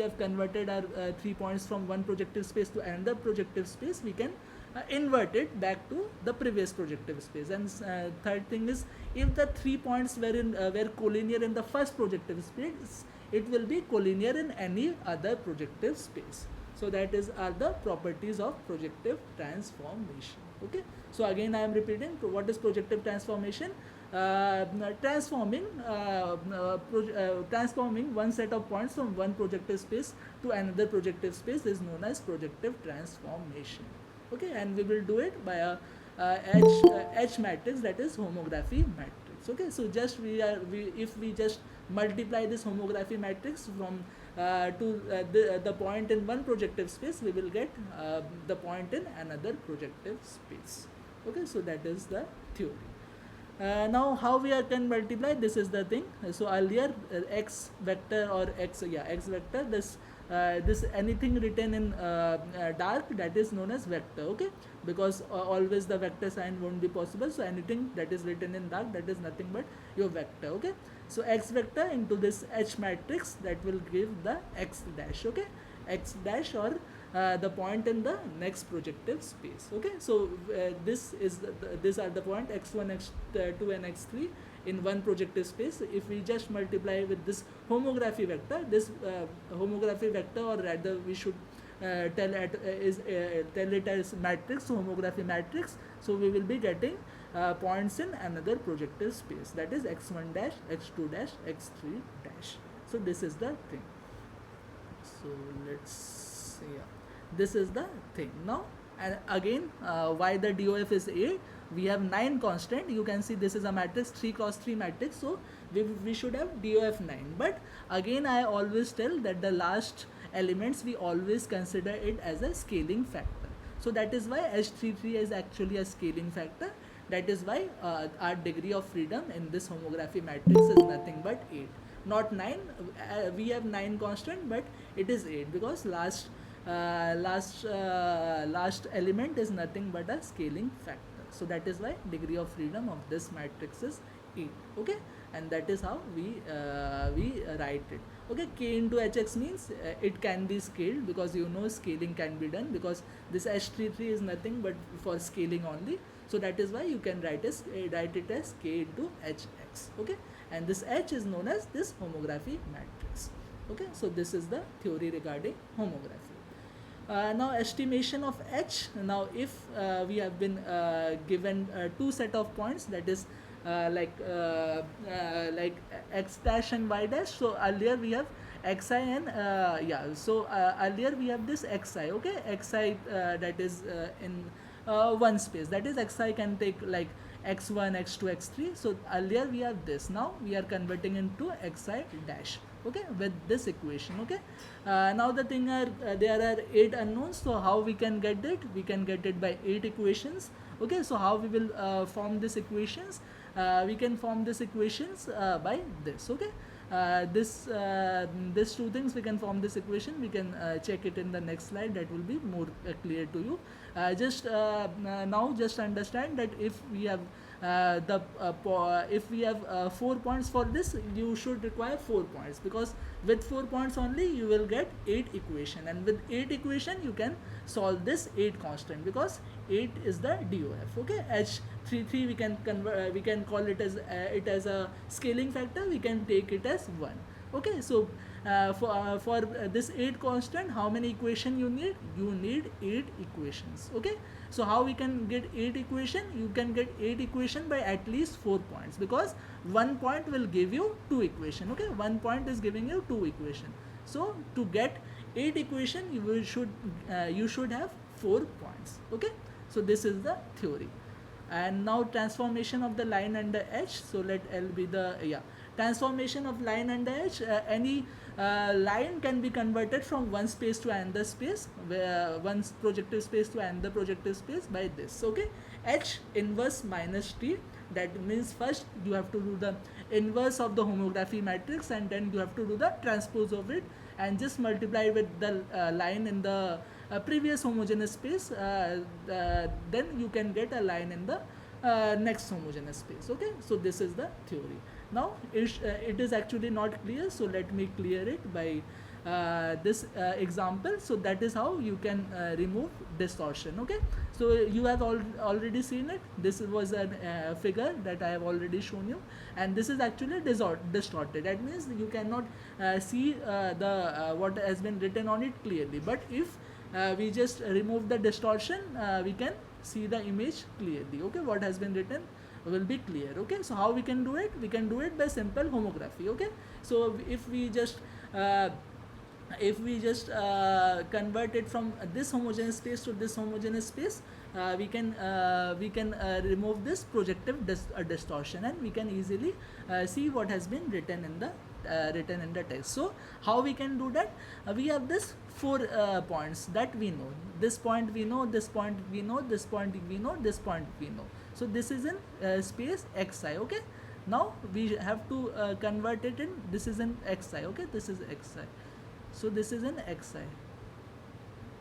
have converted our 3 points from one projective space to another projective space, we can invert it back to the previous projective space. And third thing is, if the 3 points were collinear in the first projective space, it will be collinear in any other projective space. So that are the properties of projective transformation. Okay, so again I am repeating, what is projective transformation? Transforming one set of points from one projective space to another projective space is known as projective transformation. Okay, and we will do it by a H matrix, that is homography matrix. Okay, so just if we just multiply this homography matrix from to the point in one projective space, we will get the point in another projective space. Okay, so that is the theory. Now how we can multiply, this is the thing. So earlier x vector or x vector, this anything written in dark, that is known as vector. Okay, because always the vector sign won't be possible, so anything that is written in dark, that is nothing but your vector. Okay, so x vector into this H matrix, that will give the x dash. Okay, x dash, or the point in the next projective space. Okay, so these are the point x1, x2 and x3 in one projective space. If we just multiply with this homography vector, homography vector, or rather we should tell it as matrix, homography matrix. So we will be getting points in another projective space, that is x1 dash, x2 dash, x3 dash. So this is the thing. So let's see. Yeah, this is the thing. Now, and again, why the DOF is 8? We have 9 constant. You can see this is a matrix, 3 cross 3 matrix. So we should have DOF 9. But again, I always tell that the last elements, we always consider it as a scaling factor. So that is why H33 is actually a scaling factor. That is why our degree of freedom in this homography matrix is nothing but 8. Not 9. We have 9 constant, but it is 8 because last element is nothing but a scaling factor. So that is why degree of freedom of this matrix is 8. Okay, and that is how we write it. Okay, k into hx means it can be scaled, because scaling can be done, because this h33 is nothing but for scaling only. So that is why you can write it as k into hx. Okay, and this h is known as this homography matrix. Okay, so this is the theory regarding homography. Now estimation of h. Now if we have been given 2 set of points, that is like x dash and y dash. So earlier we have xi and so earlier we have this xi. Okay, xi that is in one space, that is xi can take like x1, x2, x3. So earlier we have this, now we are converting into xi dash, okay, with this equation, okay. Now the thing are, there are 8 unknowns, so how we can get it? We can get it by 8 equations, okay. So how we will form these equations? We can form these equations by this, okay. This two things we can form this equation. We can check it in the next slide, that will be more clear to you. Now just understand that if we have if we have 4 points for this, you should require 4 points, because with 4 points only you will get 8 equation, and with 8 equation you can solve this 8 constant, because 8 is the DOF, okay. H33 we can convert, we can call it as a scaling factor, we can take it as 1, okay. So for this 8 constant, how many equation you need? You need 8 equations, okay. So how we can get 8 equation? You can get 8 equation by at least 4 points, because 1 point will give you 2 equation, okay. 1 point is giving you 2 equation. So to get 8 equation, you should have 4 points, okay. So this is the theory. And now transformation of the line under H. So let L be the transformation of line under H. Any line can be converted from one space to another space, one projective space to another projective space by this, okay. H inverse minus T, that means first you have to do the inverse of the homography matrix, and then you have to do the transpose of it, and just multiply with the line in the previous homogeneous space, then you can get a line in the next homogeneous space, okay. So this is the theory. Now it is actually not clear, so let me clear it by this example. So that is how you can remove distortion, okay. So you have already seen it. This was a figure that I have already shown you, and this is actually distorted. That means you cannot see the what has been written on it clearly, but if we just remove the distortion, we can see the image clearly, okay. What has been written will be clear, okay. So how we can do it? We can do it by simple homography, okay. So if we just convert it from this homogeneous space to this homogeneous space, we can remove this projective distortion, and we can easily see what has been written in the text. So how we can do that? We have this 4 points that we know. This point we know, this point we know, this point we know, this point we know. So this is in space xi, okay. Now we have to convert it in, this is in xi, okay. This is xi, so this is in xi,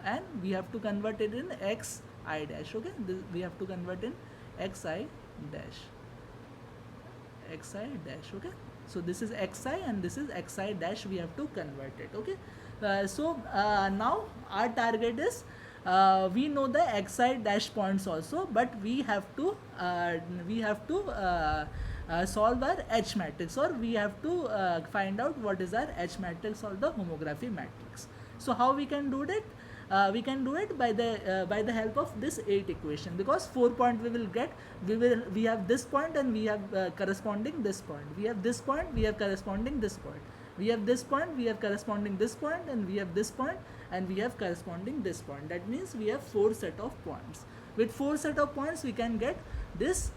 and we have to convert it in xi dash, okay. We have to convert in xi dash, okay. So this is xi and this is xi dash, we have to convert it, okay. Now our target is, we know the xi dash points also, but we have to solve our H matrix, or we have to find out what is our H matrix or the homography matrix. So how we can do that? We can do it by the help of this 8 equation, because 4 point we have this point and we have corresponding this point, we have this point, we have corresponding this point, we have this point, we have corresponding this point, and we have this point and we have corresponding this point. That means we have 4 set of points. With 4 set of points we can get this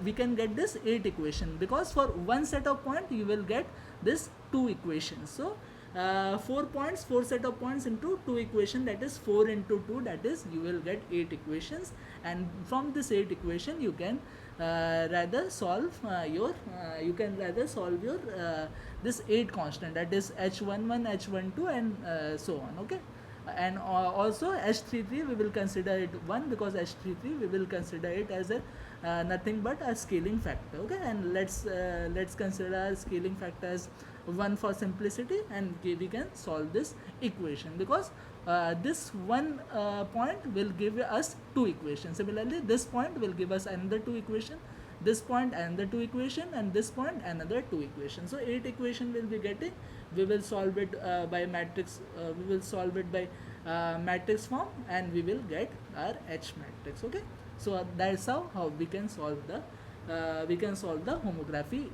we can get this 8 equation, because for one set of point you will get this 2 equations. So 4 points, 4 set of points into 2 equation, that is 4 into 2, that is you will get 8 equations, and from this 8 equation you can rather solve your this 8 constant, that is h11, h12 and so on, okay. And also h33 we will consider it 1, because h33 we will consider it as a nothing but a scaling factor, okay. And let's consider our scaling factor as 1 for simplicity, and we can solve this equation, because this one point will give us 2 equations. Similarly, this point will give us another 2 equation, this point another 2 equation, and this point another 2 equation. So 8 equation will be getting. We will solve it by matrix. We will solve it by matrix form, and we will get our H matrix, okay. So that's how we can solve the homography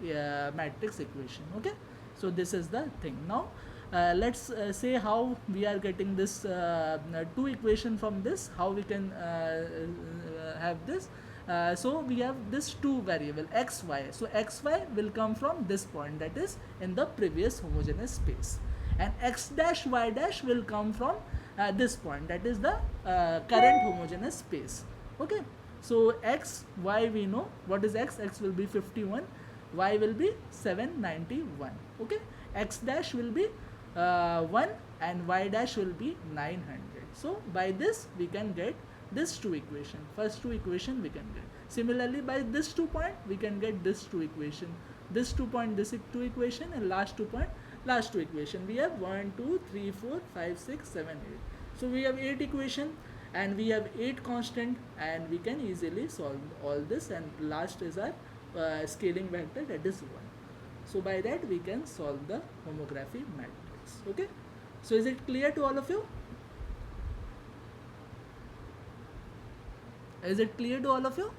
matrix equation, okay. So this is the thing. Now let's say how we are getting this 2 equation from this, how we can have this. So we have this two variable x y. So x y will come from this point, that is in the previous homogeneous space, and x dash y dash will come from this point, that is the current homogeneous space. Okay, so x y, we know what is x. X will be 51, y will be 791. Okay, x dash will be 1 and y dash will be 900. So by this we can get this two equation. First two equation we can get. Similarly, by this 2 point we can get this two equation. This 2 point, this two equation, and last 2 point, last two equation. We have 1 2 3 4 5 6 7 8. So we have 8 equation and we have 8 constant, and we can easily solve all this, and last is our scaling vector, that is 1. So by that we can solve the homography matrix. Okay, so is it clear to all of you? Is it clear to all of you?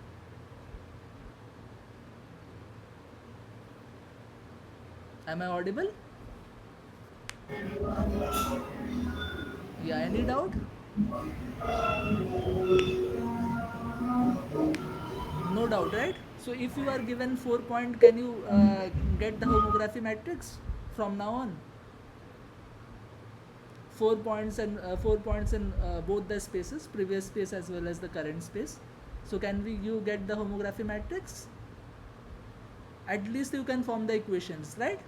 Am I audible? Yeah, any doubt? No doubt, right? So if you are given 4 point, can you get the homography matrix from now on? 4 points and 4 points in both the spaces, previous space as well as the current space. So can you get the homography matrix? At least you can form the equations, right?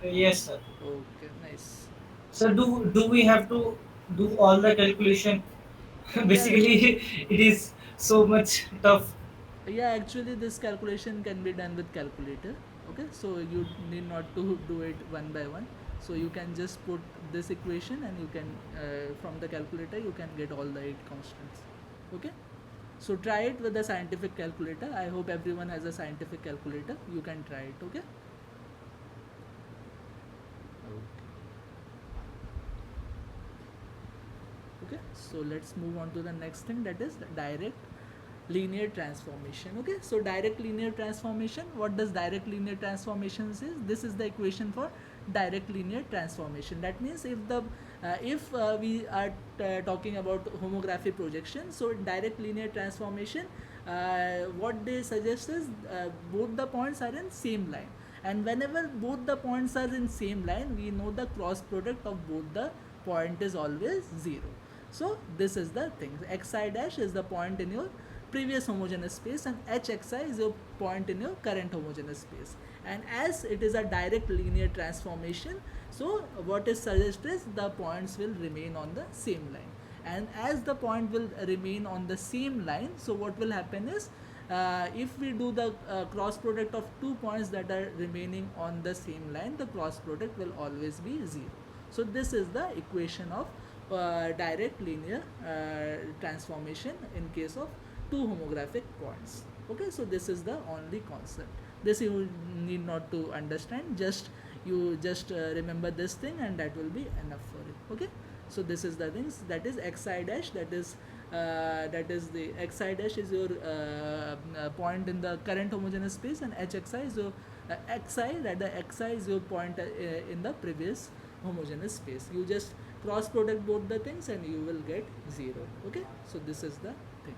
Yes, sir. Okay, nice. So do we have to do all the calculation? Yeah, Basically, it is so much tough. yeah, actually this calculation can be done with calculator. Okay, so you need not to do it one by one. So you can just put this equation, and you can from the calculator you can get all the 8 constants. Okay, so try it with the scientific calculator. I hope everyone has a scientific calculator. You can try it. Okay. Okay, so let's move on to the next thing, that is direct linear transformation. Okay, so direct linear transformation, what does direct linear transformation is? This is the equation for direct linear transformation. That means if we are talking about homography projection, so direct linear transformation, what they suggest is both the points are in same line, and whenever both the points are in same line, we know the cross product of both the point is always 0. So this is the thing. Xi dash is the point in your previous homogeneous space, and hxi is your point in your current homogeneous space. And as it is a direct linear transformation, so what is suggested is the points will remain on the same line. And as the point will remain on the same line, so what will happen is if we do the cross product of 2 points that are remaining on the same line, the cross product will always be 0. So this is the equation of direct linear transformation in case of 2 homographic points. Okay, so this is the only concept. This you need not to understand, you just remember this thing, and that will be enough for it. Okay, so this is the things, that is xi dash, that is the xi dash is your point in the current homogeneous space, and hxi is your xi, that the xi is your point in the previous homogeneous space. You just cross product both the things and you will get 0. Okay, so this is the thing.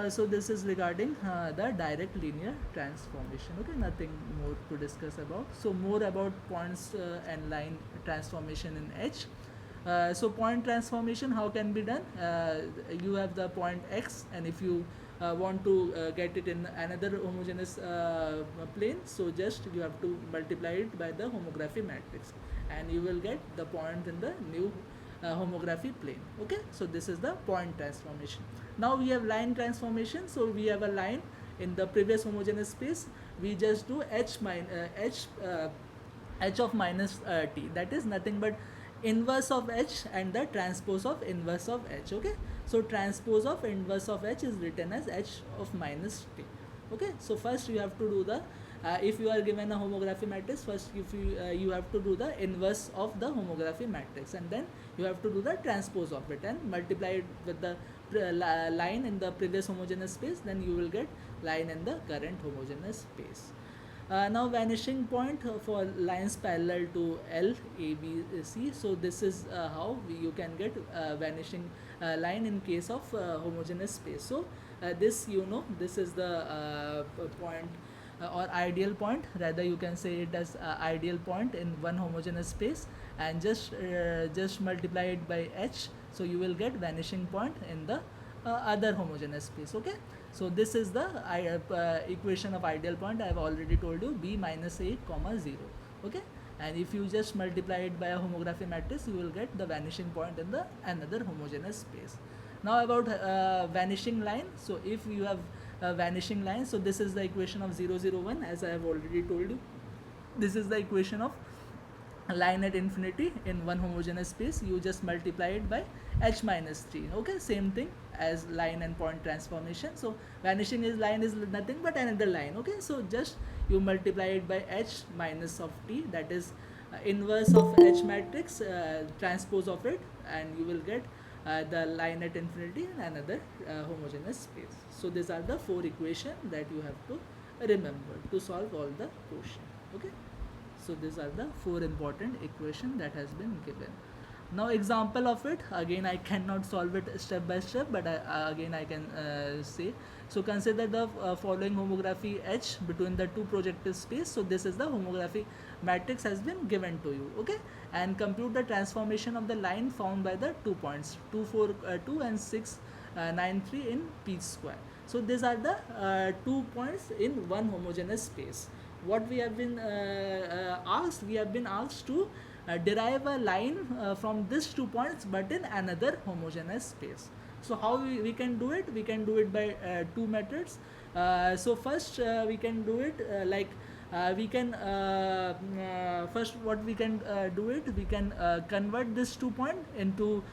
So this is regarding the direct linear transformation. Okay, nothing more to discuss about. So more about points and line transformation in H. So point transformation, how can be done? You have the point x, and if you want to get it in another homogeneous plane, so just you have to multiply it by the homography matrix, and you will get the point in the new homography plane. Okay, so this is the point transformation. Now we have line transformation. So we have a line in the previous homogeneous space. We just do h of minus t, that is nothing but inverse of h and the transpose of inverse of h. Okay, so transpose of inverse of h is written as h of minus t. Okay, so first you have to do the if you are given a homography matrix, first if you have to do the inverse of the homography matrix, and then you have to do the transpose of it and multiply it with the line in the previous homogeneous space, then you will get line in the current homogeneous space. Now vanishing point for lines parallel to L, A, B, C. So this is how you can get vanishing line in case of homogeneous space. So this, you know, this is the point or ideal point. Rather, you can say it as ideal point in one homogeneous space, and just multiply it by H. So you will get vanishing point in the other homogeneous space. Okay, so this is the equation of ideal point. I have already told you, b minus a comma 0. Okay, and if you just multiply it by a homography matrix, you will get the vanishing point in the another homogeneous space. Now about vanishing line. So if you have a vanishing line, so this is the equation of 0, 0, 1, as I have already told you. This is the equation of line at infinity in one homogeneous space. You just multiply it by h minus 3. Okay, same thing as line and point transformation. So vanishing is line is nothing but another line. Okay, so just you multiply it by h minus of t, that is inverse of h matrix, transpose of it, and you will get the line at infinity in another homogeneous space. So these are the 4 equations that you have to remember to solve all the question. Okay, so these are the 4 important equation that has been given. Now example of it, again I cannot solve it step by step, but again I can say. So consider the following homography H between the two projective space. So this is the homography matrix has been given to you. Okay, and compute the transformation of the line found by the 2 points 2, 4, 2 and 6, 9, 3 in P square. So these are the 2 points in one homogeneous space. What we have been asked, we have been asked to derive a line from these 2 points but in another homogeneous space. So how we can do it? We can do it by 2 methods. So first we can do it like we can first what we can do it, we can convert this 2 point into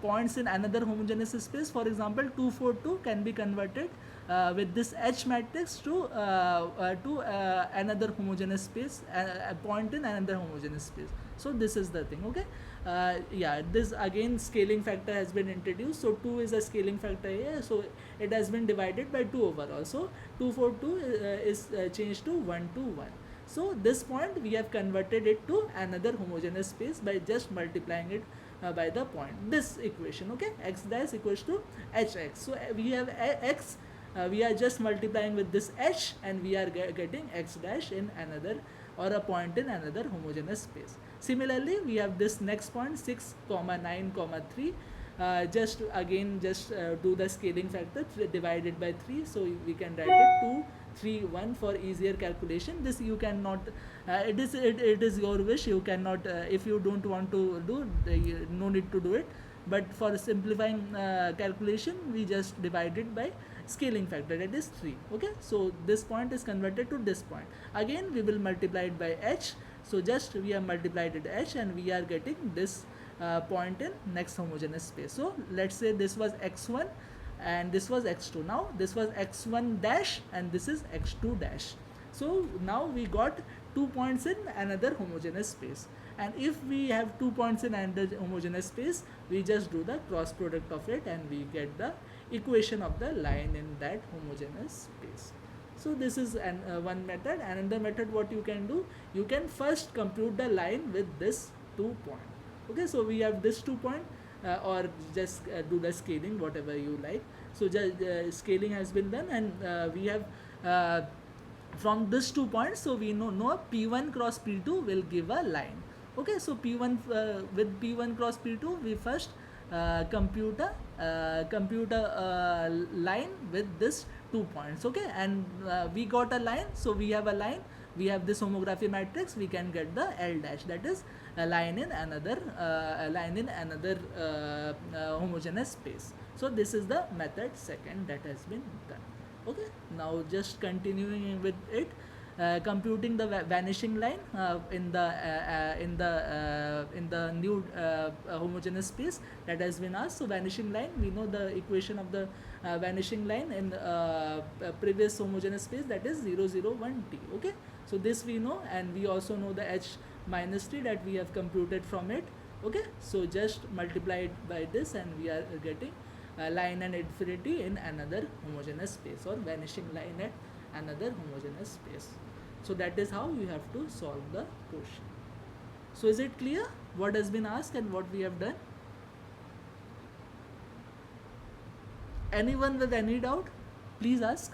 points in another homogeneous space. For example, 2, 4, 2 can be converted with this H matrix to another homogeneous space, a point in another homogeneous space. So this is the thing. Okay, yeah, this again scaling factor has been introduced. So 2 is a scaling factor here, so it has been divided by 2 overall. So 2, 4, 2 is changed to 1, 2, 1. So this point we have converted it to another homogeneous space by just multiplying it by the point, this equation. Okay, x dash equals to hx. So we have x, we are just multiplying with this h, and we are getting x dash in another, or a point in another homogeneous space. Similarly, we have this next point 6, 9, 3. Just do the scaling factor divided by 3. So we can write it 2, 3, 1 for easier calculation. This you cannot, it is your wish. You cannot, if you don't want to do, no need to do it. But for simplifying calculation, we just divide it by scaling factor, that is 3. Okay, so this point is converted to this point. Again we will multiply it by h. So just we have multiplied it h, and we are getting this point in next homogeneous space. So let's say this was x1 and this was x2. Now this was x1 dash and this is x2 dash. So now we got 2 points in another homogeneous space, and if we have 2 points in another homogeneous space, we just do the cross product of it and we get the equation of the line in that homogeneous space. So this is one method. Another method, what you can do, you can first compute the line with this 2 point. Okay, so we have this 2 point, or just do the scaling, whatever you like. So just scaling has been done, and we have from this 2 points, so we know P1 cross P2 will give a line. Okay, so P1 with P1 cross P2, we first compute a line with this 2 points. Okay, and we got a line, so we have a line, we have this homography matrix, we can get the L dash, that is a line in another homogeneous space. So this is the method second that has been done. Okay, now just continuing with it, computing the vanishing line in the new homogeneous space that has been asked. So vanishing line, we know the equation of the vanishing line in previous homogeneous space, that is 0, 0, 1 t. Okay, so this we know, and we also know the h minus t that we have computed from it. Okay, so just multiply it by this and we are getting line and infinity in another homogeneous space, or vanishing line at another homogeneous space. So that is how you have to solve the question. So is it clear what has been asked and what we have done? Anyone with any doubt, please ask.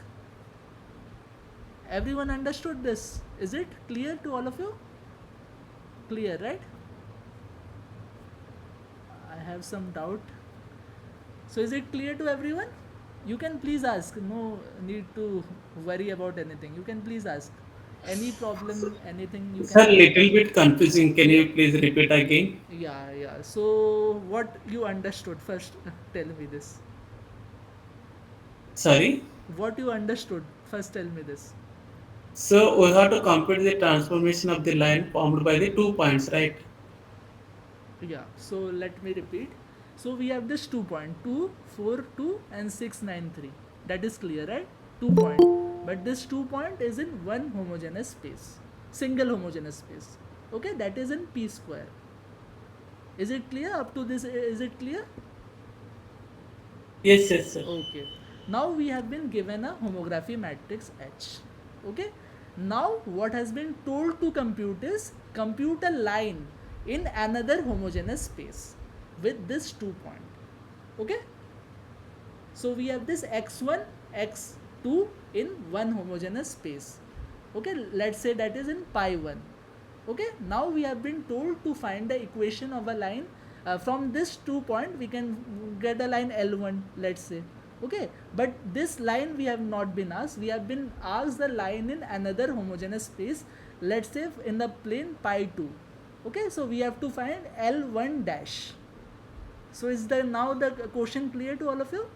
Everyone understood this? Is it clear to all of you? Clear, right? I have some doubt. So is it clear to everyone? You can please ask. No need to worry about anything. You can please ask. Any problem, anything you Sir, can ask. little bit confusing. Can you please repeat again? Yeah, yeah. So what you understood first? Tell me this. Sorry. What you understood first? Tell me this. So we have to compute the transformation of the line formed by the 2 points, right? Yeah, so let me repeat. So we have this 2 point 2, 4, 2 and 6, 9, 3. That is clear, right? 2 point. But this 2 point is in one homogeneous space. Single homogeneous space. Okay, that is in P square. Is it clear? Up to this, is it clear? Yes, yes, sir. Okay. Now we have been given a homography matrix H. Okay. Now what has been told to compute is compute a line in another homogeneous space with this 2 point. Okay. So we have this x1, x2 in one homogeneous space. Okay. Let's say that is in pi 1. Okay, now we have been told to find the equation of a line. From this 2 point we can get a line L1, let's say. Okay, but this line we have not been asked. We have been asked the line in another homogeneous space, let's say in the plane pi 2. Okay, so we have to find L1 dash. So is the now the question clear to all of you?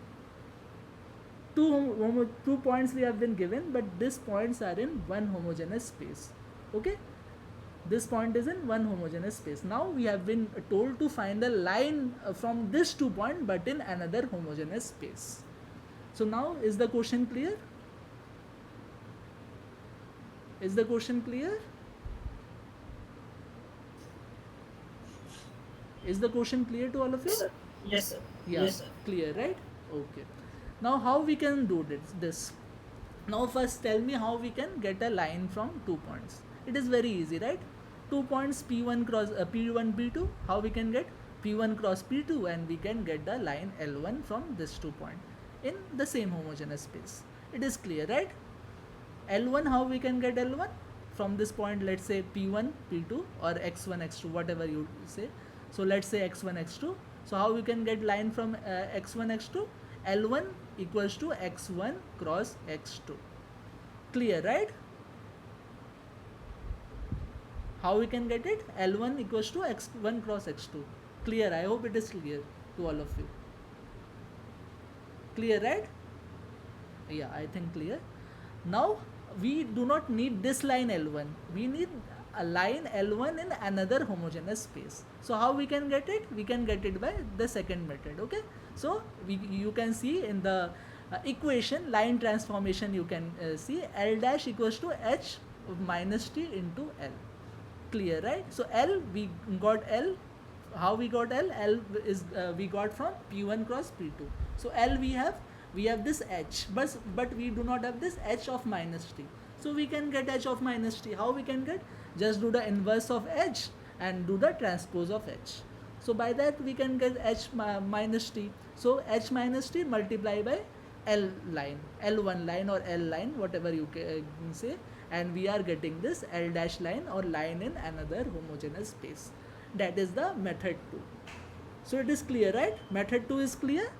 Two points we have been given, but these points are in one homogeneous space. Okay, this point is in one homogeneous space. Now we have been told to find a line from this 2 point but in another homogeneous space. So now is the question clear? Is the question clear? Is the question clear to all of you? Yes, sir. Yes, sir. Yeah, Yes, sir. clear, right? Okay. Now how we can do this? Now first tell me how we can get a line from 2 points. It is very easy, right? 2 points P1 cross P1 P2. How we can get P1 cross P2 and we can get the line L1 from this 2 point in the same homogeneous space. It is clear, right? L1, how we can get L1 from this point? Let's say P1 P2 or x1 x2, whatever you say. So let's say x1 x2. So how we can get line from x1 x2? L1 equals to x1 cross x2. Clear, right? How we can get it? L1 equals to x1 cross x2. Clear? I hope it is clear to all of you. Clear, right? Yeah, I think clear. Now we do not need this line L1. We need a line L1 in another homogeneous space. So how we can get it? We can get it by the second method. Okay. So you can see in the equation line transformation, you can see L dash equals to H minus T into L. Clear, right? So L, we got L. How we got L? L is we got from P1 cross P2. So L we have this H, but we do not have this H of minus T. So we can get H of minus T. How we can get? Just do the inverse of H and do the transpose of H. So by that we can get H minus T. So H minus T multiply by L line, L1 line or L line, whatever you can say, and we are getting this L dash line or line in another homogeneous space. That is the method 2. So it is clear, right? Method 2 is clear.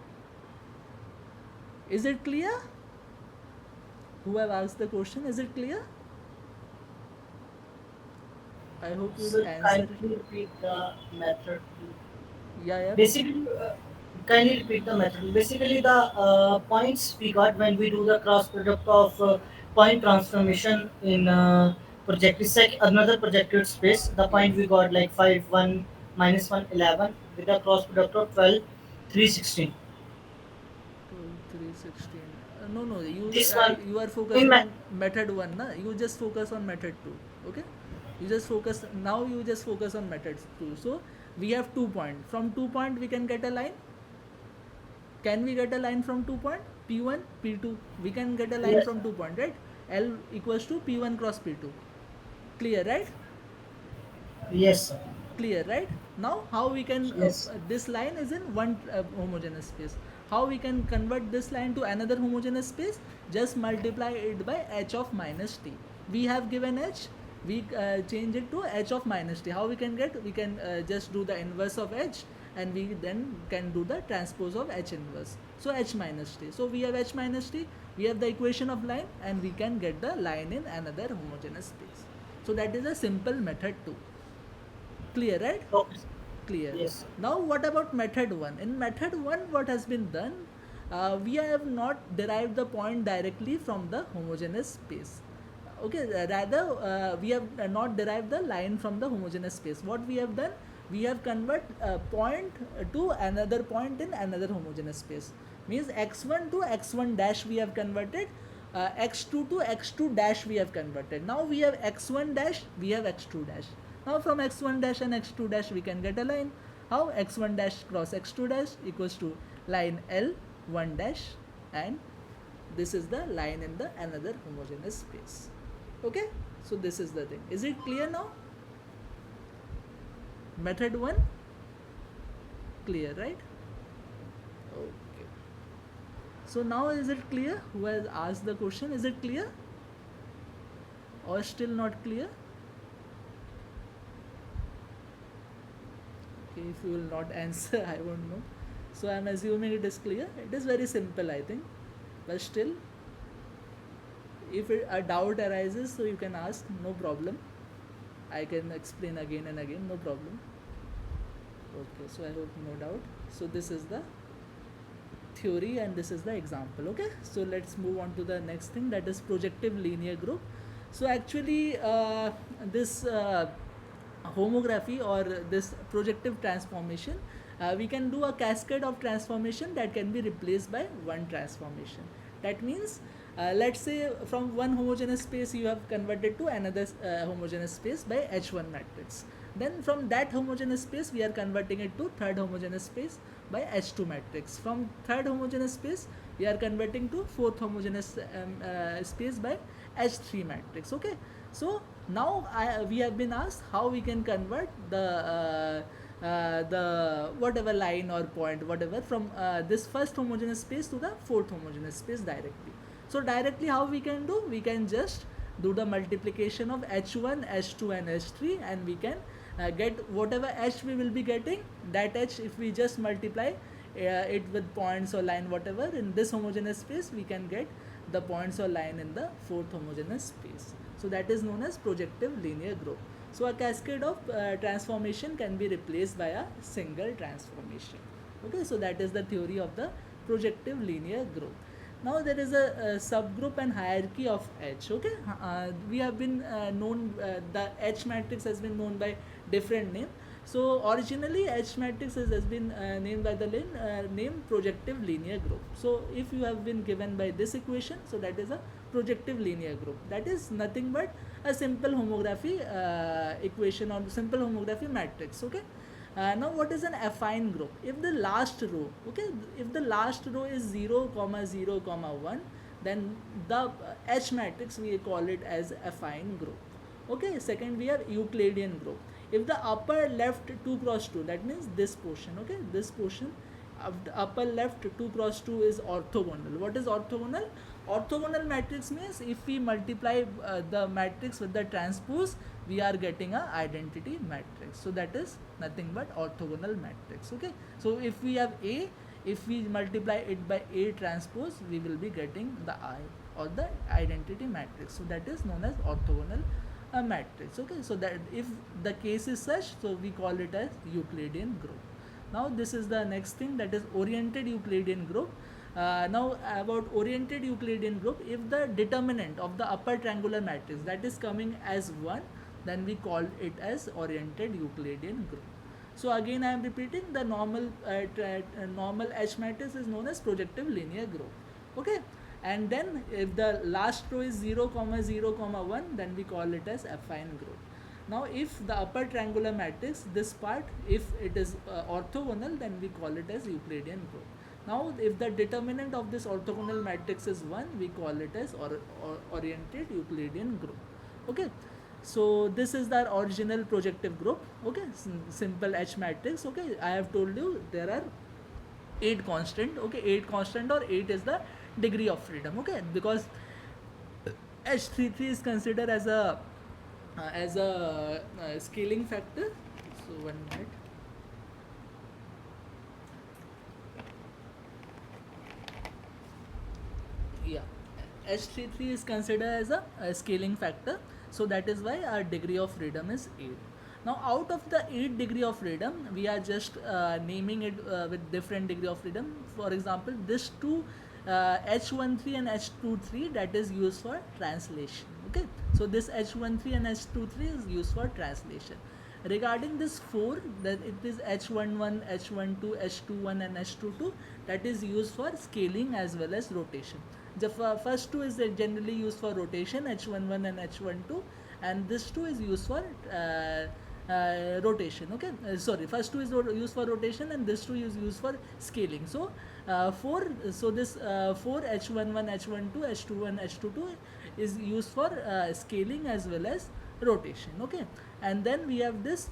Is it clear? Who have asked the question? Is it clear? I hope you will So answer. kindly repeat the method. Yeah. Basically, kindly repeat the method. Basically, the points we got when we do the cross product of point transformation in another projected space. The point we got like 5 1 minus 1 11 with the cross product of 12 3 16. 316. No. This one You are in focusing my on method 1, na? You just focus on method 2. Okay. You just focus now. You just focus on method 2. So we have 2 point. From 2 point we can get a line. Can we get a line from 2 point? P1 P2. We can get a line yes from 2 point, right? L equals to P1 cross P2. Clear, right? Yes, sir. Clear, right? Now how we can Yes. this line is in one homogeneous space. How we can convert this line to another homogeneous space? Just multiply it by h of minus t. We have given h, we change it to h of minus t. How we can get? We can just do the inverse of h, and we then can do the transpose of h inverse. So h minus t. So we have h minus t, we have the equation of line, and we can get the line in another homogeneous space. So that is a simple method too. Clear, right? Okay. Clear. Yes. Now what about method 1? In method 1, what has been done? We have not derived the point directly from the homogeneous space. Okay, rather we have not derived the line from the homogeneous space. What we have done? We have convert a point to another point in another homogeneous space. Means x1 to x1 dash we have converted, x2 to x2 dash we have converted. Now we have x1 dash, we have x2 dash. Now from x1 dash and x2 dash we can get a line. How? X1 dash cross x2 dash equals to line L1 dash, and this is the line in the another homogeneous space. Okay, so this is the thing. Is it clear now? Method 1 clear, right? Okay, so now is it clear? Who has asked the question? Is it clear or still not clear? Okay, if you will not answer, I won't know. So I am assuming it is clear. It is very simple, I think, but still, if a doubt arises, so you can ask, no problem. I can explain again and again, no problem. Okay, so I hope no doubt. So this is the theory and this is the example. Okay, so let's move on to the next thing, that is projective linear group. So actually this homography or this projective transformation, we can do a cascade of transformation that can be replaced by one transformation. That means let's say from one homogeneous space you have converted to another homogeneous space by H1 matrix. Then from that homogeneous space we are converting it to third homogeneous space by H2 matrix. From third homogeneous space we are converting to fourth homogeneous space by H3 matrix. Okay, so now we have been asked how we can convert the whatever line or point whatever from this first homogeneous space to the fourth homogeneous space directly. So directly how we can do? We can just do the multiplication of h1, h2 and h3, and we can get whatever h we will be getting, that h if we just multiply it with points or line whatever in this homogeneous space, we can get the points or line in the fourth homogeneous space. So that is known as projective linear group. So a cascade of transformation can be replaced by a single transformation. Okay, so that is the theory of the projective linear group. Now there is a subgroup and hierarchy of H. Okay, we have been known, the H matrix has been known by different name. So originally H matrix has been named by the name projective linear group. So if you have been given by this equation, so that is a projective linear group. That is nothing but a simple homography equation or simple homography matrix. Okay. Now what is an affine group? If the last row, okay, if the last row is 0, 0, 1, then the H matrix we call it as affine group. Okay, second we have Euclidean group. If the upper left 2 cross 2, that means this portion, okay, this portion of the upper left 2 cross 2 is orthogonal. What is orthogonal? Orthogonal matrix means if we multiply the matrix with the transpose, we are getting a identity matrix. So that is nothing but orthogonal matrix. Okay, so if we have A, if we multiply it by A transpose, we will be getting the I or the identity matrix. So that is known as orthogonal matrix. Okay, so that if the case is such, so we call it as Euclidean group. Now this is the next thing, that is oriented Euclidean group. Now about oriented Euclidean group, if the determinant of the upper triangular matrix that is coming as 1, then we call it as oriented Euclidean group. So again I am repeating, the normal H matrix is known as projective linear group. Okay, and then if the last row is 0, 0, 1, then we call it as affine group. Now if the upper triangular matrix, this part, if it is orthogonal, then we call it as Euclidean group. Now if the determinant of this orthogonal matrix is 1, we call it as oriented Euclidean group. Okay, So this is the original projective group. Okay, simple H matrix. Okay, I have told you there are 8 constant. Okay, 8 constant, or 8 is the degree of freedom. Okay, because H33 is considered as a scaling factor. So 1 minute. Yeah, H33 is considered as a scaling factor, so that is why our degree of freedom is 8. Now out of the 8 degree of freedom, we are just naming it with different degree of freedom. For example, this two H13 and H23, that is used for translation. Okay, so this H13 and H23 is used for translation. Regarding this 4, that it is H11, H12, H21 and H22, that is used for scaling as well as rotation. The first two is generally used for rotation, H11 and H12, and this two is used for rotation. Okay, sorry, first two is used for rotation and this two is used for scaling. So 4, so this 4 H11, H12, H21, H22 is used for scaling as well as rotation. Okay, and then we have this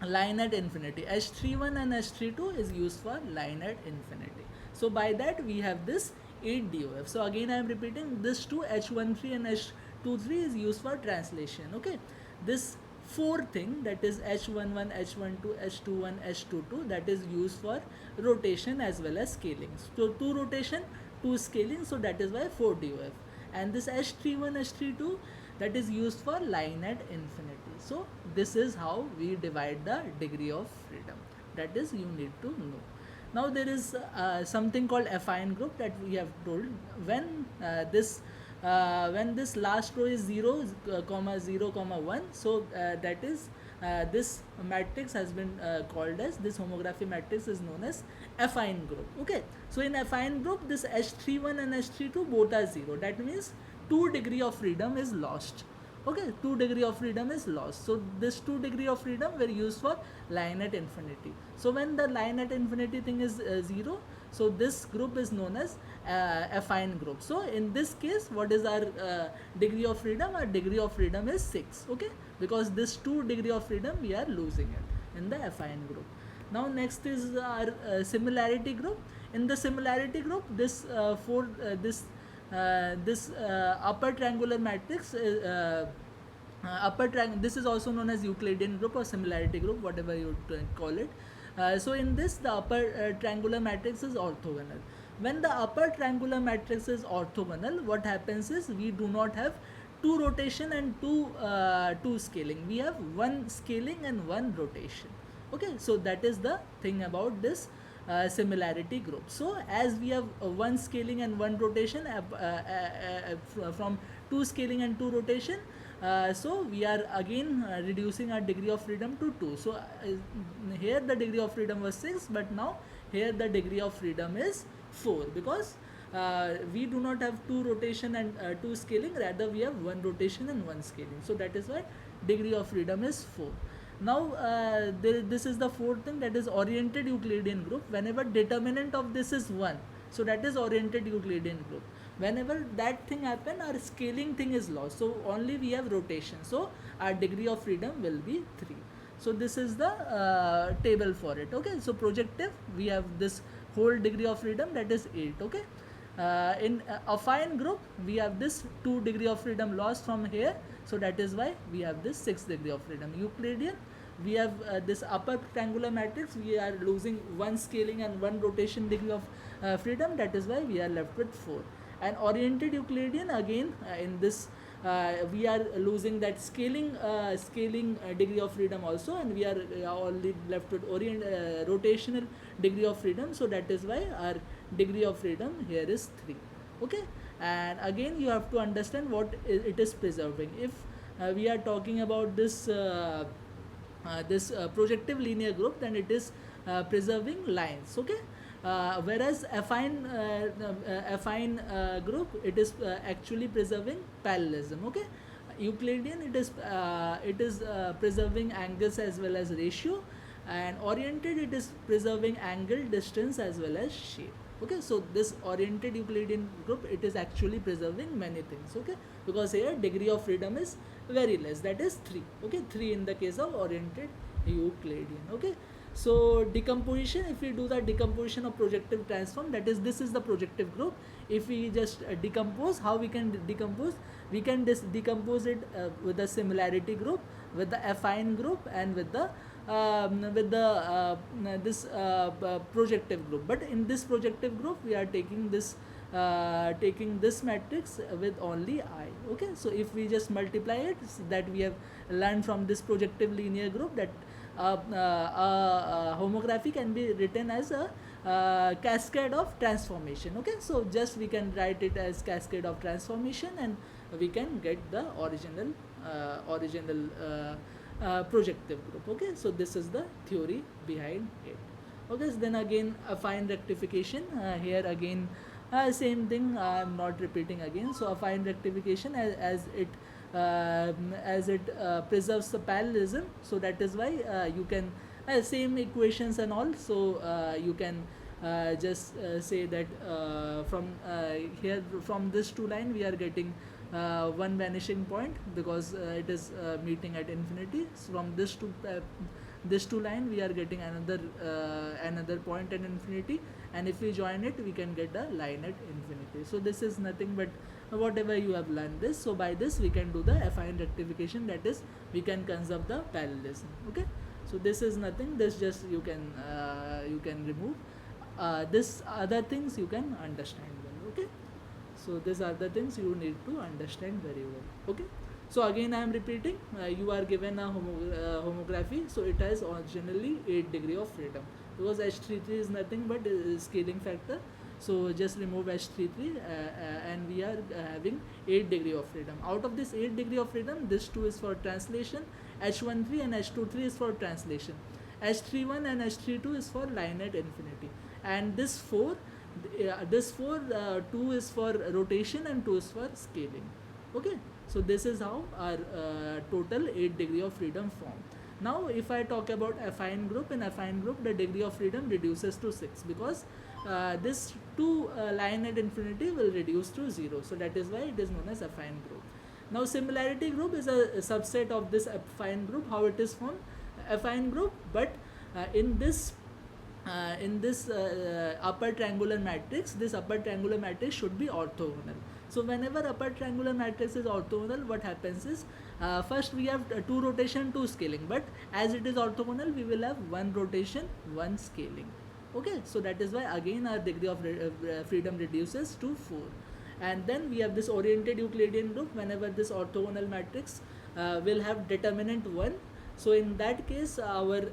line at infinity. H31 and H32 is used for line at infinity. So by that we have this 8 DOF. So again I am repeating, this 2 H13 and H23 is used for translation. Okay, this 4 thing, that is H11, H12, H21, H22, that is used for rotation as well as scaling. So 2 rotation, 2 scaling, so that is why 4 DOF. And this H31, H32, that is used for line at infinity. So this is how we divide the degree of freedom. That is, you need to know. Now there is something called affine group that we have told. When this last row is 0, 0, 1, so that is this matrix has been called as, this homography matrix is known as affine group. Okay, so in affine group, this H31 and H32 both are 0. That means 2 degree of freedom is lost. Okay, 2 degree of freedom is lost. So this 2 degree of freedom were used for line at infinity. So when the line at infinity thing is 0, so this group is known as affine group. So in this case, what is our degree of freedom? Our degree of freedom is 6. Okay, because this 2 degree of freedom we are losing it in the affine group. Now next is our similarity group. In the similarity group, this upper triangular matrix this is also known as Euclidean group or similarity group, whatever you call it. So in this, the upper triangular matrix is orthogonal. When the upper triangular matrix is orthogonal, what happens is we do not have 2 rotation and 2 scaling. We have 1 scaling and 1 rotation. Okay, so that is the thing about this similarity group. So as we have 1 scaling and 1 rotation from 2 scaling and 2 rotation, so we are again reducing our degree of freedom to 2. So here the degree of freedom was 6, but now here the degree of freedom is 4, because we do not have 2 rotation and 2 scaling, rather we have 1 rotation and 1 scaling. So that is why degree of freedom is 4. Now this is the 4th thing, that is oriented Euclidean group. Whenever determinant of this is 1, so that is oriented Euclidean group. Whenever that thing happen, our scaling thing is lost, so only we have rotation, so our degree of freedom will be 3. So this is the table for it. Okay, so projective, we have this whole degree of freedom, that is 8. Okay, in affine group, we have this 2 degree of freedom lost from here, so that is why we have this 6 degree of freedom. Euclidean, we have this upper triangular matrix, we are losing 1 scaling and 1 rotation degree of freedom, that is why we are left with 4. And oriented Euclidean, again in this we are losing that scaling degree of freedom also, and we are only left with rotational degree of freedom, so that is why our degree of freedom here is 3. Okay, and again you have to understand what it is preserving. If we are talking about this projective linear group, then it is preserving lines. Okay, whereas affine group, it is actually preserving parallelism. Okay, Euclidean, it is preserving angles as well as ratio, and oriented, it is preserving angle, distance as well as shape. Okay, so this oriented Euclidean group, it is actually preserving many things. Okay, because here degree of freedom is very less, that is 3. Okay, 3 in the case of oriented Euclidean. Okay, so decomposition, if we do the decomposition of projective transform, that is, this is the projective group. If we just decompose, how we can decompose? We can decompose it with the similarity group, with the affine group, and with the this projective group. But in this projective group, we are taking this matrix with only I. Okay, so if we just multiply it, that we have learned from this projective linear group, that homography can be written as a cascade of transformation. Okay, so just we can write it as cascade of transformation, and we can get the original projective group. Okay, so this is the theory behind it. Okay, so then again affine rectification, here again same thing, I am not repeating again. So affine rectification, as it preserves the parallelism, so that is why you can same equations and all, so you can just say that from here, from this two line, we are getting one vanishing point, because it is meeting at infinity. So from this two line, we are getting another point at infinity, and if we join it, we can get a line at infinity. So this is nothing but whatever you have learned this. So by this we can do the affine rectification, that is, we can conserve the parallelism. Okay, so this is nothing, this just you can remove. This other things you can understand well. Okay, so these are the things you need to understand very well. Okay, so again I am repeating, you are given a homography, so it has originally 8 degree of freedom, because H33 is nothing but scaling factor. So just remove H33 and we are having 8 degree of freedom. Out of this 8 degree of freedom, this 2 is for translation, H13 and H23 is for translation, H31 and H32 is for line at infinity, and this 4 2 is for rotation and 2 is for scaling. Okay, so this is how our total 8 degree of freedom form. Now if I talk about affine group, in affine group the degree of freedom reduces to 6, because this 2 line at infinity will reduce to 0, so that is why it is known as affine group. Now similarity group is a subset of this affine group. How it is formed? Affine group, but in this upper triangular matrix, this upper triangular matrix should be orthogonal. So whenever upper triangular matrix is orthogonal, what happens is, first we have 2 rotation, 2 scaling, but as it is orthogonal, we will have 1 rotation, 1 scaling. Okay, so that is why again our degree of freedom reduces to 4. And then we have this oriented Euclidean group. Whenever this orthogonal matrix will have determinant 1, so in that case our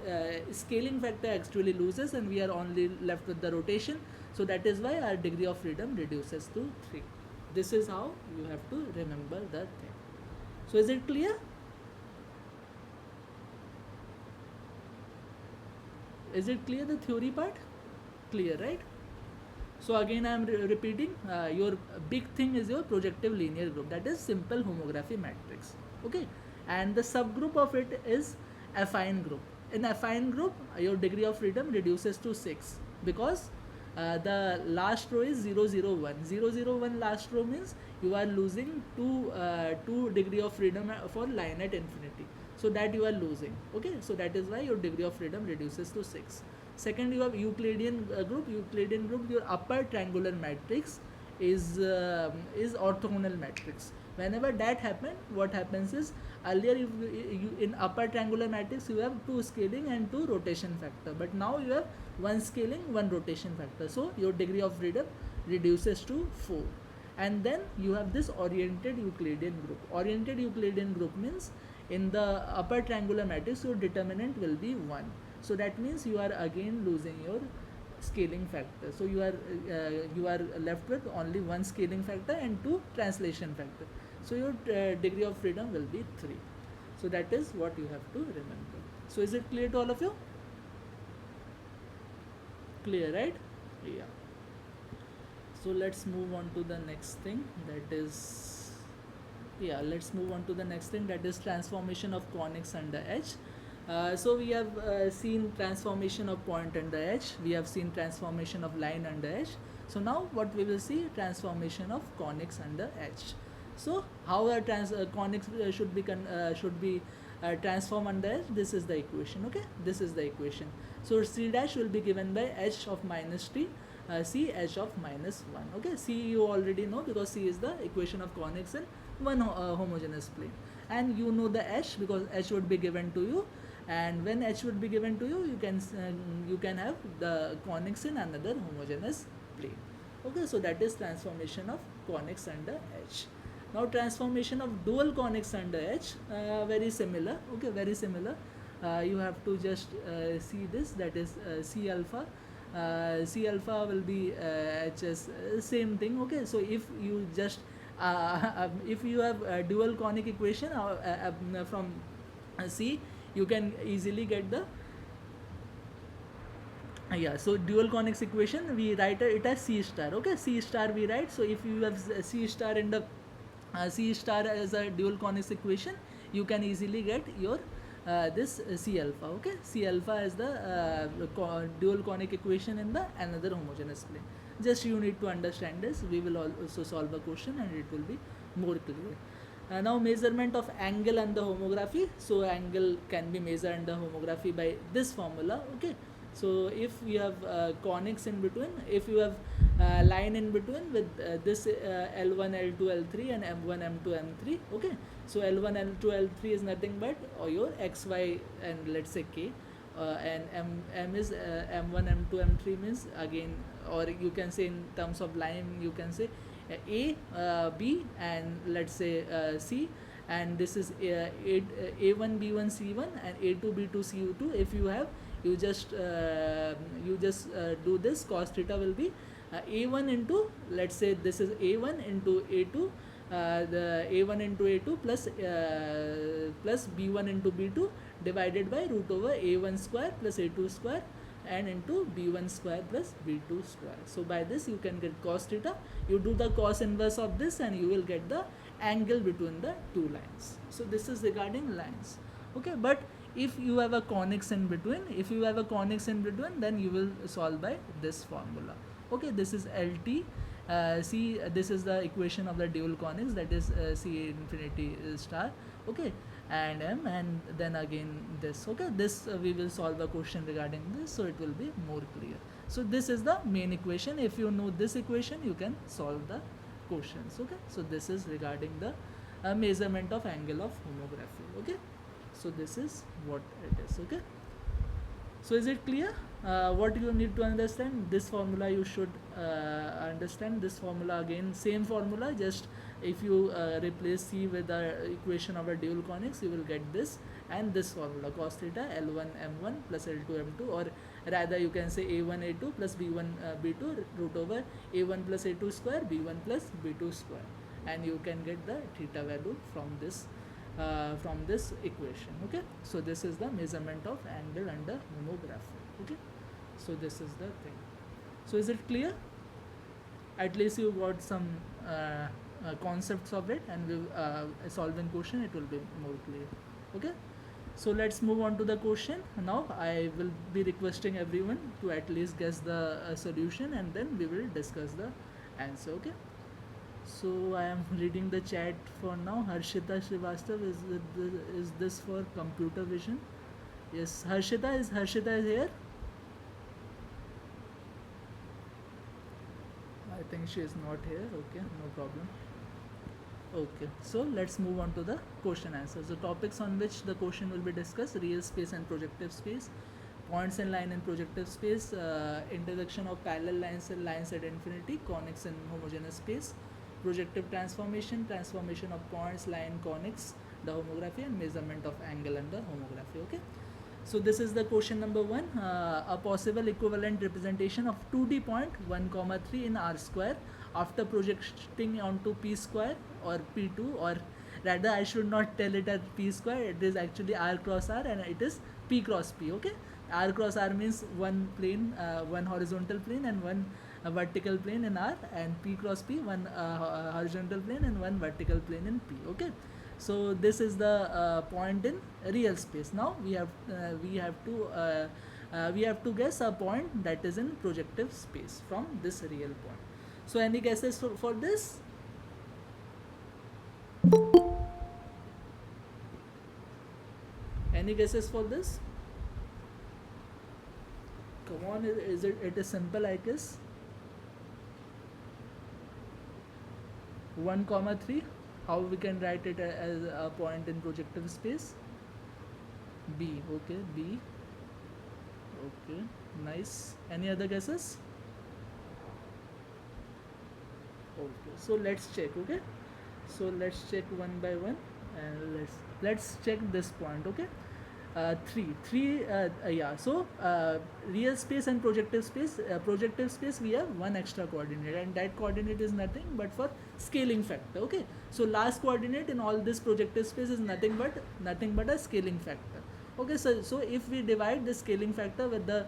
scaling factor actually loses, and we are only left with the rotation. So that is why our degree of freedom reduces to 3. This is how you have to remember the thing. So is it clear? Is it clear, the theory part? Clear, right? So again I am repeating, your big thing is your projective linear group, that is simple homography matrix. Okay, and the subgroup of it is affine group. In affine group, your degree of freedom reduces to 6, because the last row is 0, 0, 1. 0, 0, 1 last row means you are losing 2 degree of freedom for line at infinity. So that you are losing. Okay, so that is why your degree of freedom reduces to 6. Second, you have Euclidean group. Euclidean group, your upper triangular matrix is orthogonal matrix. Whenever that happens, what happens is, earlier you in upper triangular matrix you have 2 scaling and 2 rotation factor, but now you have 1 scaling, 1 rotation factor. So your degree of freedom reduces to 4. And then you have this oriented Euclidean group. Oriented Euclidean group means, in the upper triangular matrix your determinant will be 1. So that means you are again losing your scaling factor. So you are left with only 1 scaling factor and 2 translation factor. So your degree of freedom will be 3. So that is what you have to remember. So is it clear to all of you? Clear, right? Yeah. So let's move on to the next thing, that is, let's move on to the next thing, that is transformation of conics under H. So we have seen transformation of point under edge. We have seen transformation of line under edge. So now what we will see, transformation of conics under edge. So how a conics should be transformed under edge. This is the equation. Okay, this is the equation. So C dash will be given by h of minus t, C h of minus 1. Okay, C you already know because C is the equation of conics in one homogeneous plane, and you know the h because h would be given to you, and when h would be given to you, you can have the conics in another homogeneous plane. Okay, so that is transformation of conics under h. Now transformation of dual conics under h, very similar. Okay, very similar. You have to just see this, that is C alpha. C alpha will be hs, same thing. Okay, so if you just if you have a dual conic equation from C, you can easily get the yeah, so dual conics equation we write it as C star. Okay, C star we write. So if you have C star in the C star as a dual conics equation, you can easily get your this C alpha. Okay, C alpha is the dual conic equation in the another homogeneous plane. Just you need to understand this. We will also solve a question and it will be more clear. Now measurement of angle under homography. So angle can be measured under homography by this formula. Okay, so if you have conics in between, if you have line in between with this L1, L2, L3 and M1, M2, M3. Okay, so L1, L2, L3 is nothing but your XY and let's say K, and M is M1, M2, M3 means again, or you can say in terms of line, you can say A, B and let's say C, and this is A1, B1, C1 and A2, B2, C2. If you have, you just do this. Cos theta will be A1 into, let's say this is A1 into A2, the A1 into A2 plus B1 into B2 divided by root over A1 square plus A2 square and into B1 square plus B2 square. So by this you can get cos theta. You do the cos inverse of this and you will get the angle between the two lines. So this is regarding lines. Okay, but if you have a conics in between, then you will solve by this formula. Okay, this is LT. C, this is the equation of the dual conics, that is C infinity star. Okay, and M, and then again this. Okay, this we will solve a question regarding this, so it will be more clear. So this is the main equation. If you know this equation, you can solve the questions. Okay, so this is regarding the measurement of angle of homography. Okay, so this is what it is. Okay, so is it clear? What you need to understand, this formula you should understand. This formula again, same formula, just if you replace C with the equation of a dual conics, you will get this, and this formula cos theta L1 M1 plus L2 M2, or rather you can say A1 A2 plus B1 B2 root over A1 plus A2 square B1 plus B2 square, and you can get the theta value from this equation. Okay, so this is the measurement of angle under homography. Okay, so this is the thing. So is it clear? At least you got some concepts of it, and we solving question, it will be more clear. Okay, so let's move on to the question. Now I will be requesting everyone to at least guess the solution, and then we will discuss the answer. Okay, so I am reading the chat for now. Harshita Srivastav, is this for computer vision? Yes, Harshita is here. I think she is not here. Okay, no problem. Okay, so let's move on to the question answers. The topics on which the question will be discussed: real space and projective space, points and line in projective space, intersection of parallel lines and lines at infinity, conics in homogeneous space, projective transformation, transformation of points, line, conics, the homography, and measurement of angle under homography. Okay, so this is the question number 1. A possible equivalent representation of 2D point 1, 3 in R square after projecting onto P square or P2, or rather I should not tell it as P square, it is actually R cross R and it is P cross P. Okay, R cross R means one plane, one horizontal plane and one vertical plane in R, and P cross P, one horizontal plane and one vertical plane in P. Okay, So this is the point in real space. Now we have to guess a point that is in projective space from this real point. So any guesses for this? Any guesses for this? Come on, it is simple, I guess. 1 comma 3. How we can write it as a point in projective space? B. Okay, B. Okay, nice. Any other guesses? Okay, so let's check. Okay, so let's check one by one, and let's check this point. Okay, three yeah. So real space and projective space. Projective space, we have one extra coordinate, and that coordinate is nothing but for scaling factor. Okay, so last coordinate in all this projective space is nothing but a scaling factor. Okay, so if we divide the scaling factor with the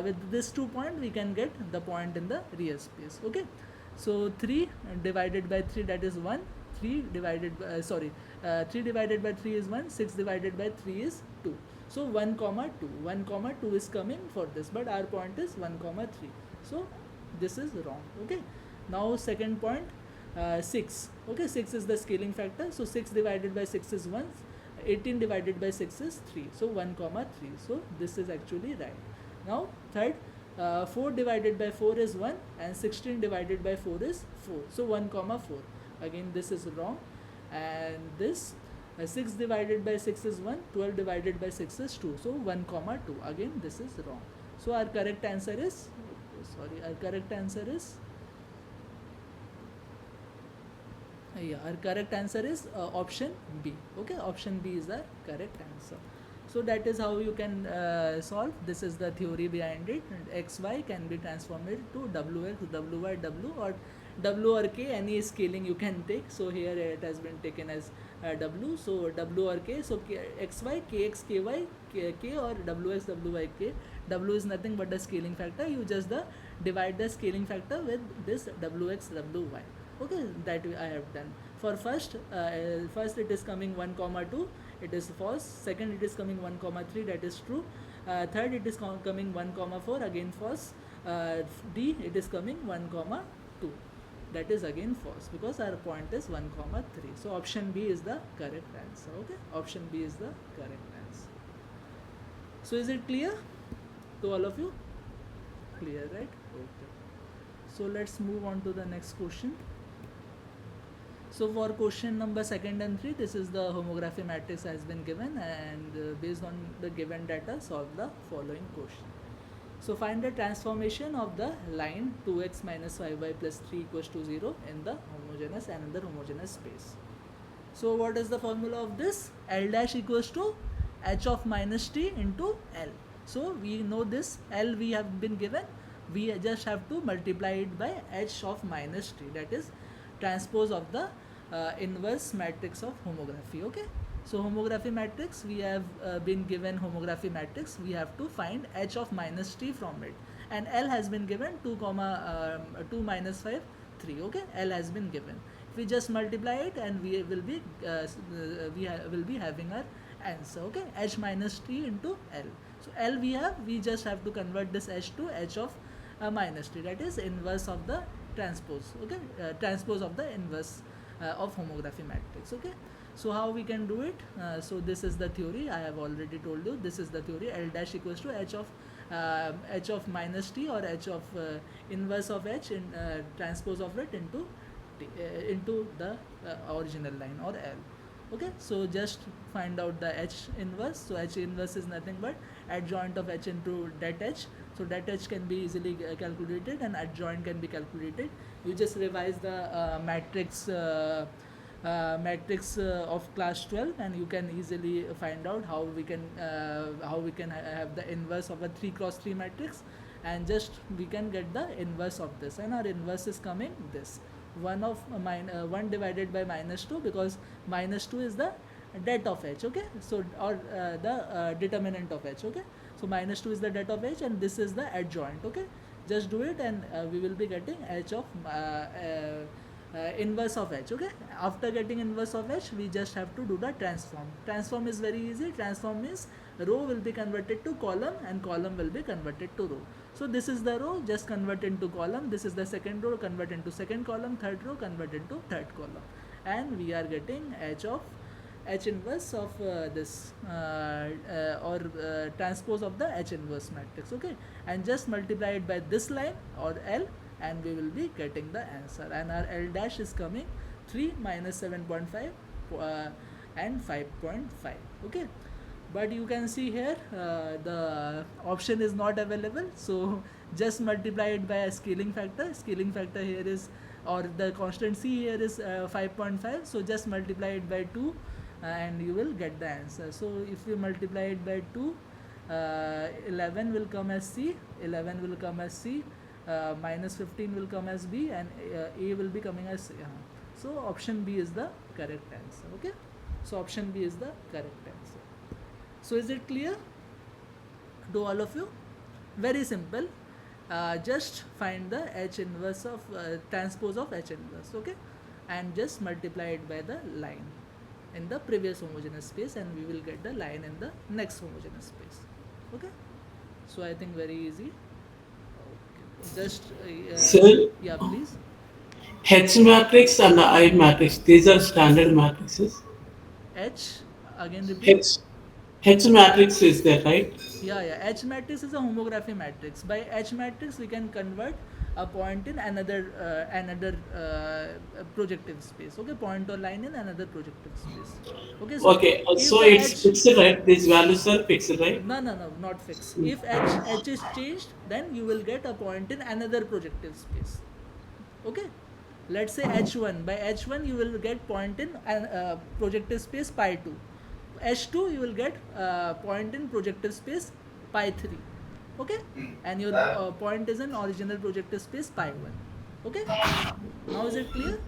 with this 2 point, we can get the point in the real space. Okay, so 3 divided by 3, that is 1. 3 divided by 3 divided by 3 is 1. 6 divided by 3 is 2. So 1 comma 2, 1 comma 2 is coming for this, but our point is 1 comma 3. So this is wrong. Okay, now second point, 6. Okay, 6 is the scaling factor. So 6 divided by 6 is 1. 18 divided by 6 is 3. So 1 comma 3. So this is actually right. Now third, 4 divided by 4 is 1, and 16 divided by 4 is 4. So 1 comma 4. Again this is wrong. And this 6 divided by 6 is 1. 12 divided by 6 is 2. So 1 comma 2. Again this is wrong. So our correct answer is our correct answer is option B. Okay, option B is the correct answer. So that is how you can solve. This is the theory behind it. And xy can be transformed to wx, wy, w, or w or k, any scaling you can take. So here it has been taken as w. So w or k. So xy, kx, ky, k, or wx, wy, k. W is nothing but the scaling factor. You just divide the scaling factor with this wx, wy. Okay, that I have done. For first it is coming 1 comma 2, it is false. Second, it is coming 1 comma 3, that is true. Third, it is coming 1 comma 4, again false. D, it is coming 1 comma 2, that is again false, because our point is 1 comma 3. So option B is the correct answer. Okay, option B is the correct answer. So is it clear to all of you? Clear, right? Okay. So let's move on to the next question. So for question number 2 and 3, this is the homography matrix has been given, and based on the given data, solve the following question. So find the transformation of the line 2x minus 5y plus 3 equals to 0 in the homogeneous and another homogeneous space. So what is the formula of this? L dash equals to h of minus t into L. So we know this L we have been given, we just have to multiply it by h of minus t, that is transpose of the inverse matrix of homography. Okay, so homography matrix, we have been given homography matrix, we have to find h of minus t from it, and L has been given 2 minus 5 3. Okay, L has been given. If we just multiply it, and we will be having our answer. Okay, h minus t into L. So L we just have to convert this h to h of minus t, that is inverse of the transpose. Okay, transpose of the inverse of homography matrix. Okay, so how we can do it? So this is the theory, I have already told you. This is the theory. L dash equals to h of minus t, or h of inverse of h in transpose of it into t, into the original line, or L. Okay, so just find out the h inverse. So h inverse is nothing but adjoint of h into det h. So det h can be easily calculated, and adjoint can be calculated. You just revise the matrix of class 12, and you can easily find out how we can have the inverse of a 3 cross 3 matrix, and just we can get the inverse of this, and our inverse is coming this 1 divided by minus 2, because minus 2 is the det of h. Okay, so or the determinant of h. Okay, so minus 2 is the det of h, and this is the adjoint. Okay, just do it, and we will be getting h of inverse of h. Okay, after getting inverse of h, we just have to do the transform is very easy. Transform means row will be converted to column and column will be converted to row. So this is the row, just convert into column. This is the second row, convert into second column. Third row, convert into third column, and we are getting h inverse of this or transpose of the h inverse matrix. Okay, and just multiply it by this line or L, and we will be getting the answer. And our L dash is coming 3 minus 7.5 and 5.5. Okay, but you can see here the option is not available, so just multiply it by a scaling factor here is, or the constant c here is 5.5, so just multiply it by 2 and you will get the answer. So if you multiply it by 2, 11 will come as c, minus 15 will come as b, and a will be coming as so option B is the correct answer. Okay, so option B is the correct answer. So is it clear to all of you? Very simple. Just find the h inverse of transpose of h inverse. Okay, and just multiply it by the line in the previous homogeneous space, and we will get the line in the next homogeneous space. Okay, so I think very easy. Okay. Just Sir, yeah, please. H matrix and I matrix, these are standard matrices. H again repeat. H H matrix is there, right? Yeah. H matrix is a homography matrix. By H matrix, we can convert a point in another projective space. Okay, point or line in another projective space. Okay, so Okay, if so the it's H fixed, right? These values are fixed, right? no, not fixed. If H is changed, then you will get a point in another projective space. Okay, let's say h1. By h1 you will get point in projective space pi 2. h2 you will get point in projective space pi 3. Okay, and your point is in original projective space pi 1. Okay, now is it clear?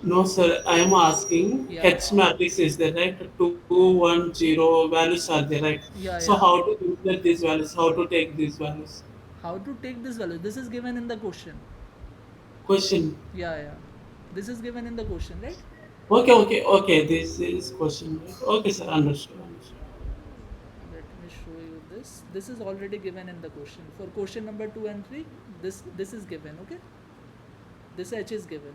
No, sir. I am asking Yeah, H matrix is there, right? 2, 1, 0 values are there, right? So yeah. how to insert these values? How to take these values? How to take this value? This is given in the question. Question. Yeah. This is given in the question, right? Okay. This is question, right? Okay, sir. Understood. Let me show you this. This is already given in the question. For question number 2 and 3, this is given. Okay, this h is given,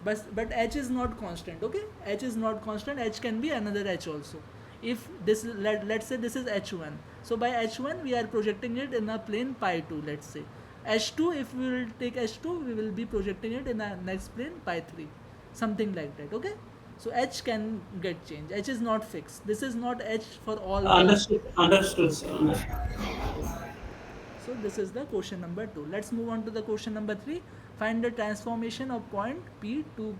but h is not constant. Okay, h is not constant. H can be another h also. If this let's say this is h1, so by h1 we are projecting it in a plane pi 2. Let's say h2, if we will take h2, we will be projecting it in the next plane pi 3, something like that. Okay, so h can get changed. H is not fixed. This is not h for all the. Understood, sir. Understood. So this is the question number 2. Let's move on to the question number 3. Find the transformation of point P 2,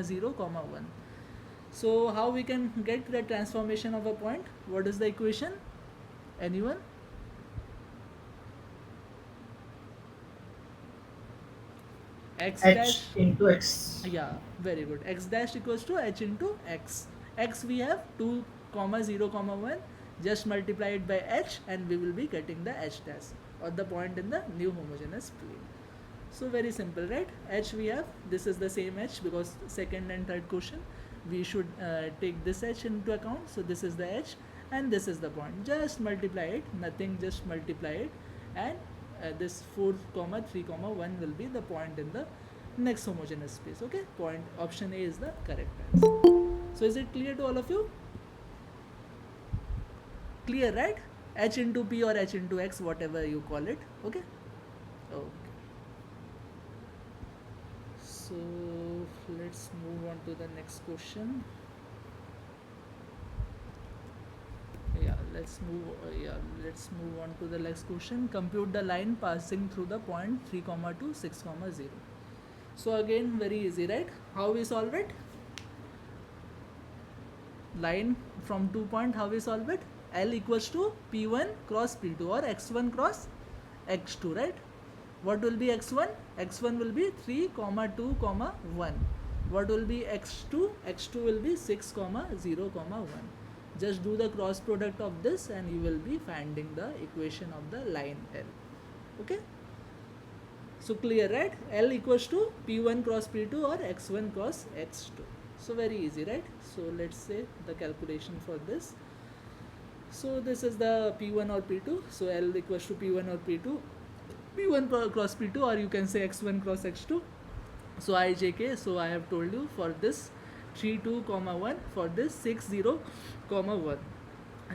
0, 1. So how we can get the transformation of a point? What is the equation? Anyone? X dash. H into X. Yeah, very good. X dash equals to h into x. X we have 2, 0, 1. Just multiply it by h, and we will be getting the h dash, or the point in the new homogeneous plane. So very simple, right? H we have, this is the same h, because second and third question we should take this h into account. So this is the h and this is the point. Just multiply it, nothing, just multiply it, and this 4, 3, 1 will be the point in the next homogeneous space. Okay, point option A is the correct answer. So is it clear to all of you? Clear, right? H into P or H into X, whatever you call it. Okay. So let's move on to the next question. Let's move on to the next question. Compute the line passing through the point 3, 2, 6, 0. So again, very easy, right? How we solve it? Line from 2 point, how we solve it? L equals to P1 cross P2, or X1 cross X2, right? What will be X1? X1 will be 3, 2, 1. What will be X2? X2 will be 6, 0, 1. Just do the cross product of this and you will be finding the equation of the line L. Okay. So clear, right? L equals to P1 cross P2 or X1 cross X2. So very easy, right? So let's say the calculation for this. So this is the P1 or P2. So L equals to P1 or P2, P1 cross P2, or you can say X1 cross X2. So IJK, so I have told you for this 3 2 comma 1, for this 6 0 comma 1.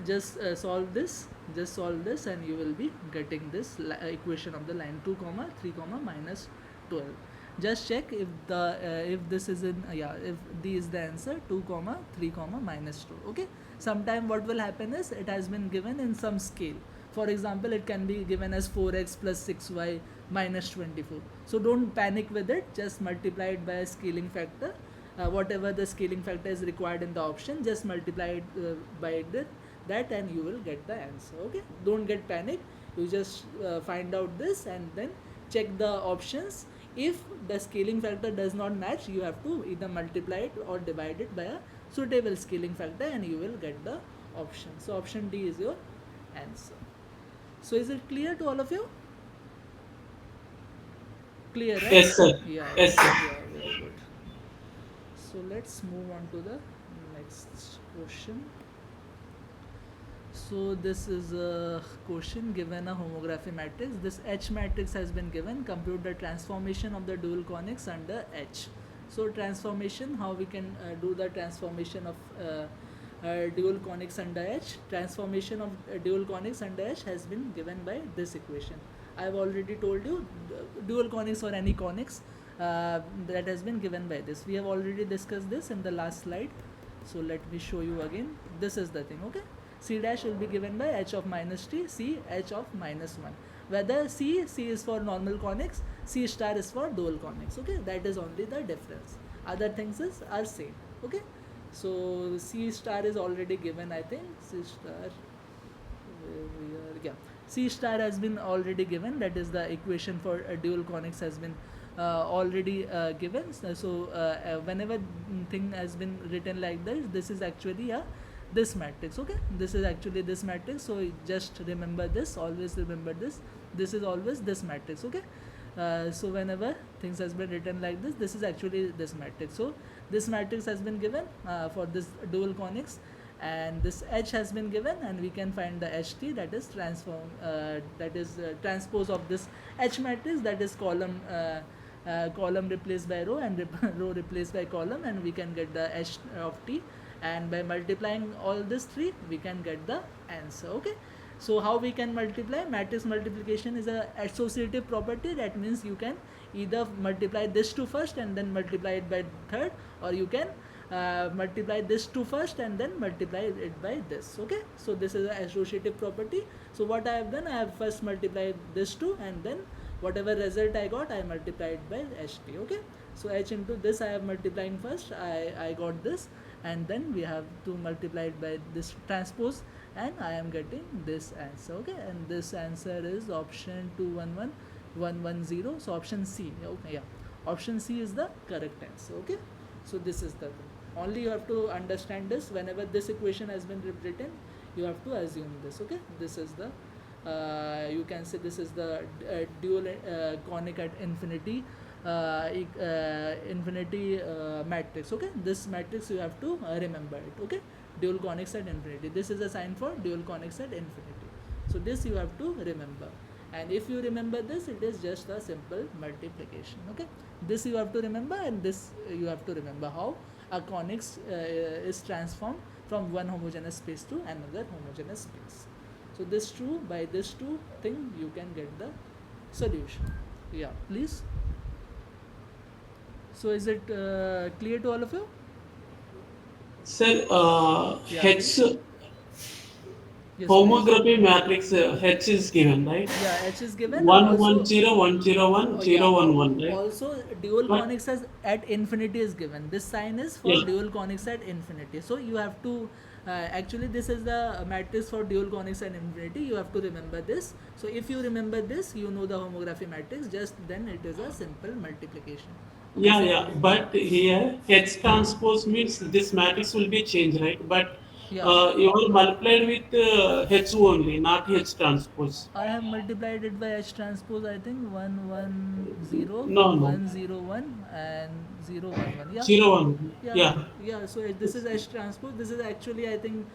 Just solve this and you will be getting this equation of the line 2 comma 3 comma minus 12. Just check if the if this is in if D is the answer, 2 comma 3 comma minus 2. Okay, sometime what will happen is it has been given in some scale. For example, it can be given as 4x plus 6y minus 24. So don't panic with it, just multiply it by a scaling factor. Whatever the scaling factor is required in the option, just multiply it by that and you will get the answer. Okay, don't get panic, you just find out this and then check the options. If the scaling factor does not match, you have to either multiply it or divide it by a suitable scaling factor and you will get the option. So option D is your answer. So is it clear to all of you? Clear, right? Yes, sir. Yeah, Yes, sir. yeah, very good. So let's move on to the next question. So this is a question given a homography matrix. This H matrix has been given. Compute the transformation of the dual conics under H. So transformation, how we can do the transformation of dual conics under H. Transformation of dual conics under H has been given by this equation. I have already told you dual conics or any conics that has been given by this. We have already discussed this in the last slide. So let me show you again. This is the thing, okay? C dash will be given by H of minus t, C H of minus 1. Whether C is for normal conics, C star is for dual conics, okay? That is only the difference. Other things are same, okay? So C star is already given, I think. C star, C star has been already given. That is the equation for dual conics has been already given. So whenever thing has been written like this is actually this matrix, okay? This is actually this matrix. So just remember this, always remember this. This is always this matrix, okay? So whenever things has been written like this is actually this matrix. So this matrix has been given for this dual conics, and this H has been given, and we can find the HT, that is transpose of this H matrix, that is column replaced by row and row replaced by column, and we can get the H of T, and by multiplying all this three we can get the answer, okay? So how we can multiply? Matrix multiplication is a associative property. That means you can either multiply this two first and then multiply it by third, or you can multiply this two first and then multiply it by this, okay? So this is an associative property. So what I have done, I have first multiplied this two, and then whatever result I got, I multiplied by HT, okay? So H into this I have multiplying first, I got this, and then we have to multiply it by this transpose, and I am getting this answer, okay? And this answer is option 211110. So option C, okay? Yeah, option C is the correct answer, okay? So this is the thing. Only you have to understand this. Whenever this equation has been written, you have to assume this, okay? This is the you can say this is the dual conic at infinity matrix, okay? This matrix you have to remember it, okay? Dual conics at infinity. This is a sign for dual conics at infinity. So this you have to remember, and if you remember this, it is just a simple multiplication, okay? This you have to remember, and this you have to remember how a conics is transformed from one homogeneous space to another homogeneous space. So this true, by this two thing you can get the solution. Yeah, please. So is it clear to all of you? Sir, Yeah, H yes, please. homography matrix H is given, right? Yeah, H is given. 1 Also, 1 0 1 0 1 0 1 1, right? also dual But conics as at infinity is given. This sign is for yeah, dual conics at infinity. So you have to actually this is the matrix for dual conics at infinity. You have to remember this. So if you remember this, you know the homography matrix. Just then it is a simple multiplication. Okay, yeah, so yeah. But here H transpose means this matrix will be changed, right? But Yeah, You are multiplied with H only, not H transpose. I have multiplied it by H transpose. I think 110, No, no. 101, and 011. Yeah, 0, 1. yeah, Yeah. yeah. So this is H transpose. This is actually, I think,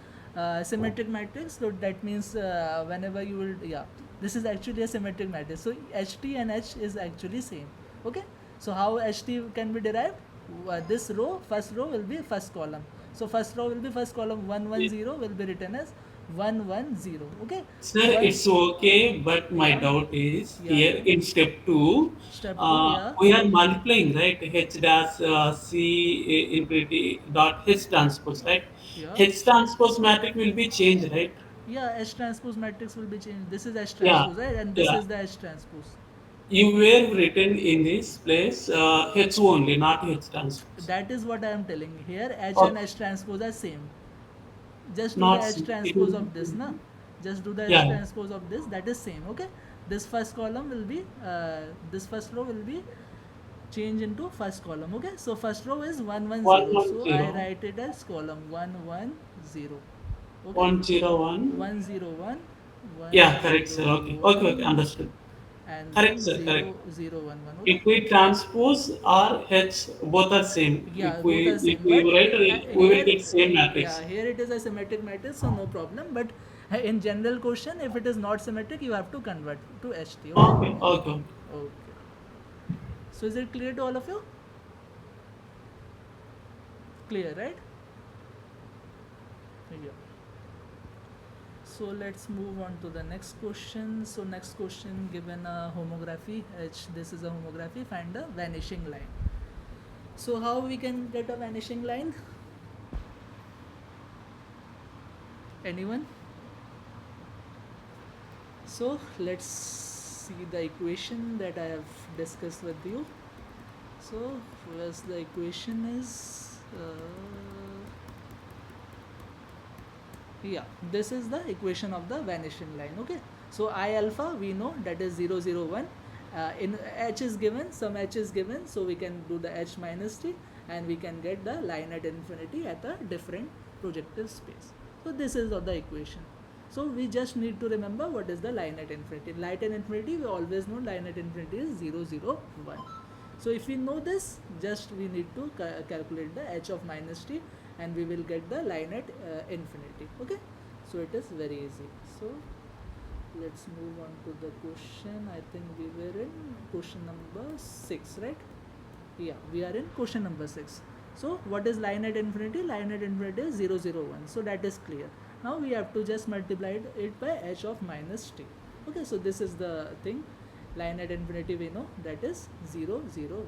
symmetric matrix. So that means whenever you will, yeah, this is actually a symmetric matrix. So HT and H is actually same. Okay. So how HT can be derived? This row, first row will be first column. So first row will be first column. 110 will be written as 110. Okay. Sir, One. it's okay, but my Yeah. doubt is Yeah. here in step 2, Step 2. Yeah. we are multiplying, right? H dash infinity dot H transpose, right? Yeah. H transpose matrix will be changed, right? Yeah. H transpose matrix will be changed. This is H Yeah, transpose, right? And this yeah. is the H transpose. You were written in this place H only, not H transpose. That is what I am telling here. H and Okay, H transpose are same. Just do the not H C. It transpose will, of this, na? Just do the H yeah, transpose of this. That is same. Okay. This first column will be this first row will be change into first column. Okay. So first row is 110. So I 110, write it as column 110. Okay. 101. 101, Yeah, correct, sir. Okay, okay, okay, 101, understood. and Correct, then sir, correct. 0011. Okay. If we transpose R, H, both are same. Yeah, both are If same. we But write, we will here, get same yeah, matrix. here it is a symmetric matrix, so no problem. But in general question, if it is not symmetric, you have to convert to HT. Okay. Okay, okay, okay. Okay. So is it clear to all of you? Clear, right? Yeah. So let's move on to the next question. So next question, given a homography, this is a homography, find a vanishing line. So how we can get a vanishing line? Anyone? So let's see the equation that I have discussed with you. So first the equation is yeah, this is the equation of the vanishing line. Okay, so I alpha we know that is 001. In h is given, some h is given, so we can do the h minus t, and we can get the line at infinity at a different projective space. So this is of the equation. So we just need to remember what is the line at infinity. Line at infinity, we always know line at infinity is 001. So if we know this, just we need to calculate the h of minus t, and we will get the line at infinity. Okay, so it is very easy. So let's move on to the question. I think we were in question number 6, right? Yeah, we are in question number 6. So what is line at infinity? Line at infinity is 001. So that is clear. Now we have to just multiply it by h of minus t. Okay, so this is the thing. Line at infinity we know that is 001.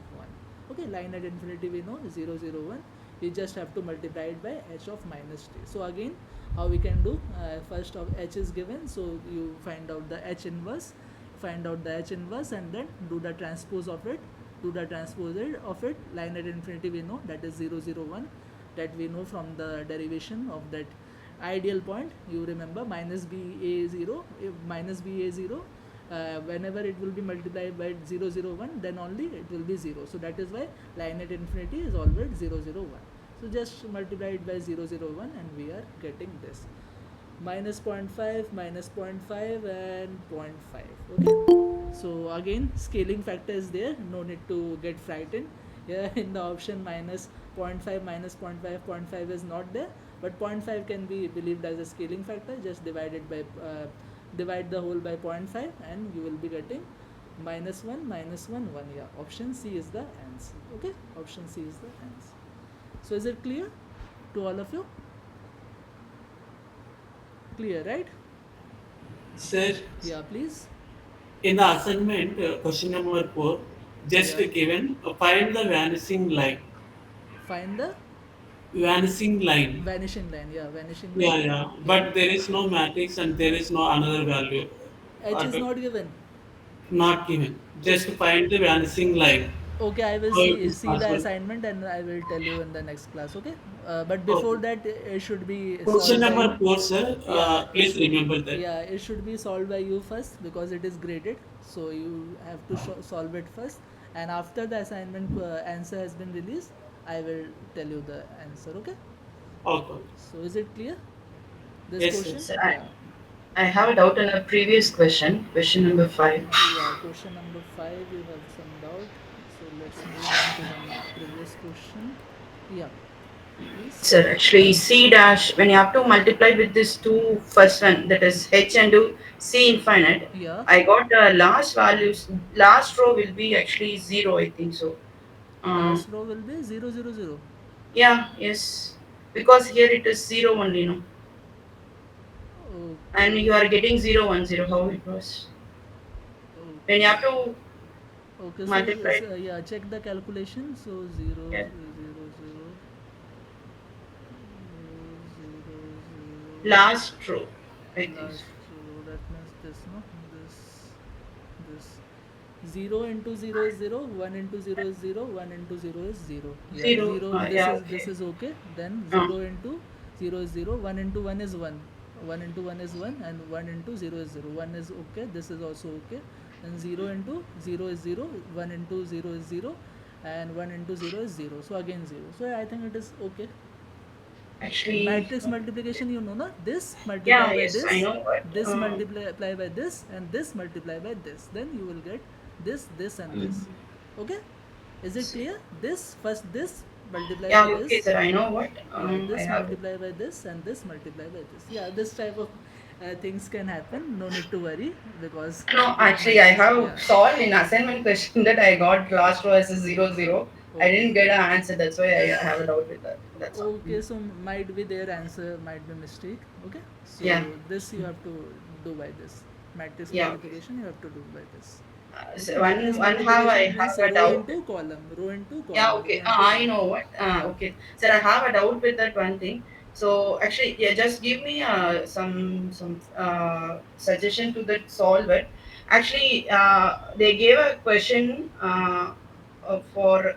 Okay, line at infinity we know 001. We just have to multiply it by h of minus t. So again, how we can do? First of h is given, so you find out the h inverse, and then do the transpose of it. Line at infinity we know that is 001. That we know from the derivation of that ideal point. You remember minus ba0. If minus ba0, whenever it will be multiplied by 001, then only it will be 0. So that is why line at infinity is always 001. So just multiply it by 001, and we are getting this minus 0.5, minus 0.5, and 0.5. Okay, so again scaling factor is there, no need to get frightened. Here in the option minus 0.5, minus 0.5, 0.5 is not there, but 0.5 can be believed as a scaling factor. Just divide the whole by 0.5, and you will be getting minus 1, minus 1, 1. Yeah, option C is the answer. Okay, option C is the answer. So is it clear to all of you? Clear, right? Sir, Yeah, please. in the assignment, question number 4, just Yeah. given, find the vanishing line. Find the Vanishing line. vanishing line. Yeah, vanishing Yeah, line. yeah. Yeah. But there is no matrix and there is no another value. H is not given. Not given. Just Okay. find the vanishing line. Okay, I will How it is see the possible? assignment, and I will tell you in the next class. Okay. But before Okay. that, it should be Question solved by. number 4, sir. Yeah, Please remember that. it should be solved by you first, because it is graded. So you have to solve it first, and after the assignment answer has been released, I will tell you the answer. Okay. Okay. So is it clear? This Yes, question, yes. So yeah. I have a doubt on a previous question, question number 5. Yeah, question number 5, you have some doubt. So let's move on to the previous question. Yeah, please. Sir, actually, C dash, when you have to multiply with this two first one, that is H and do C infinite, Yeah, I got the last values, last row will be actually 0, I think so. Uh, last row will be 0, 0, 0. yeah, yes. Because here it is 0 only, no? And you Okay, are getting 0, 1, 0, how it was. When you okay. have to Okay, so multiply, yeah, check the calculation. So 0, yeah, 0, 0, 0, 0, last row, I think so. last row, that means this, no? This 0 into 0 is 0, 1 into 0 is 0, 1 into 0 is 0. Yeah, 0, 0, this yeah, is this okay. is okay. Then Uh, 0 into 0 is 0, 1 into 1 is 1. 1 into 1 is 1 and 1 into 0 is 0. 1 is okay, this is also okay. Then 0 into 0 is 0, 1 into 0 is 0 and 1 into 0 is 0. So again 0. So I think it is okay. actually, Matrix multiplication, you know, na? This multiply yeah, by yes, I this, know what. this multiply by this, and this multiply by this. Then you will get this, and this. Okay? Is it clear? This first, this multiply Yeah, by okay, this. sir, I know what. Yeah, I this have. multiply by this, and this multiply by this. Yeah, this type of things can happen. No need to worry because No, it actually, might I be. have Yeah. solved in assignment question that I got last row as a 0, 0. I Okay. didn't get an answer. That's why I have a doubt with that. That's all. Okay, so might be their answer might be mistake. Okay, so Yeah, this you have to do by this matrix yeah, okay. multiplication. You have to do by this. Okay, So one, matrix one have I multiplication means have a row doubt. into column, Yeah, row okay. into I column. know what. Okay. Sir, I have a doubt with that one thing. So actually, yeah, just give me some suggestion to that solver. Actually, they gave a question for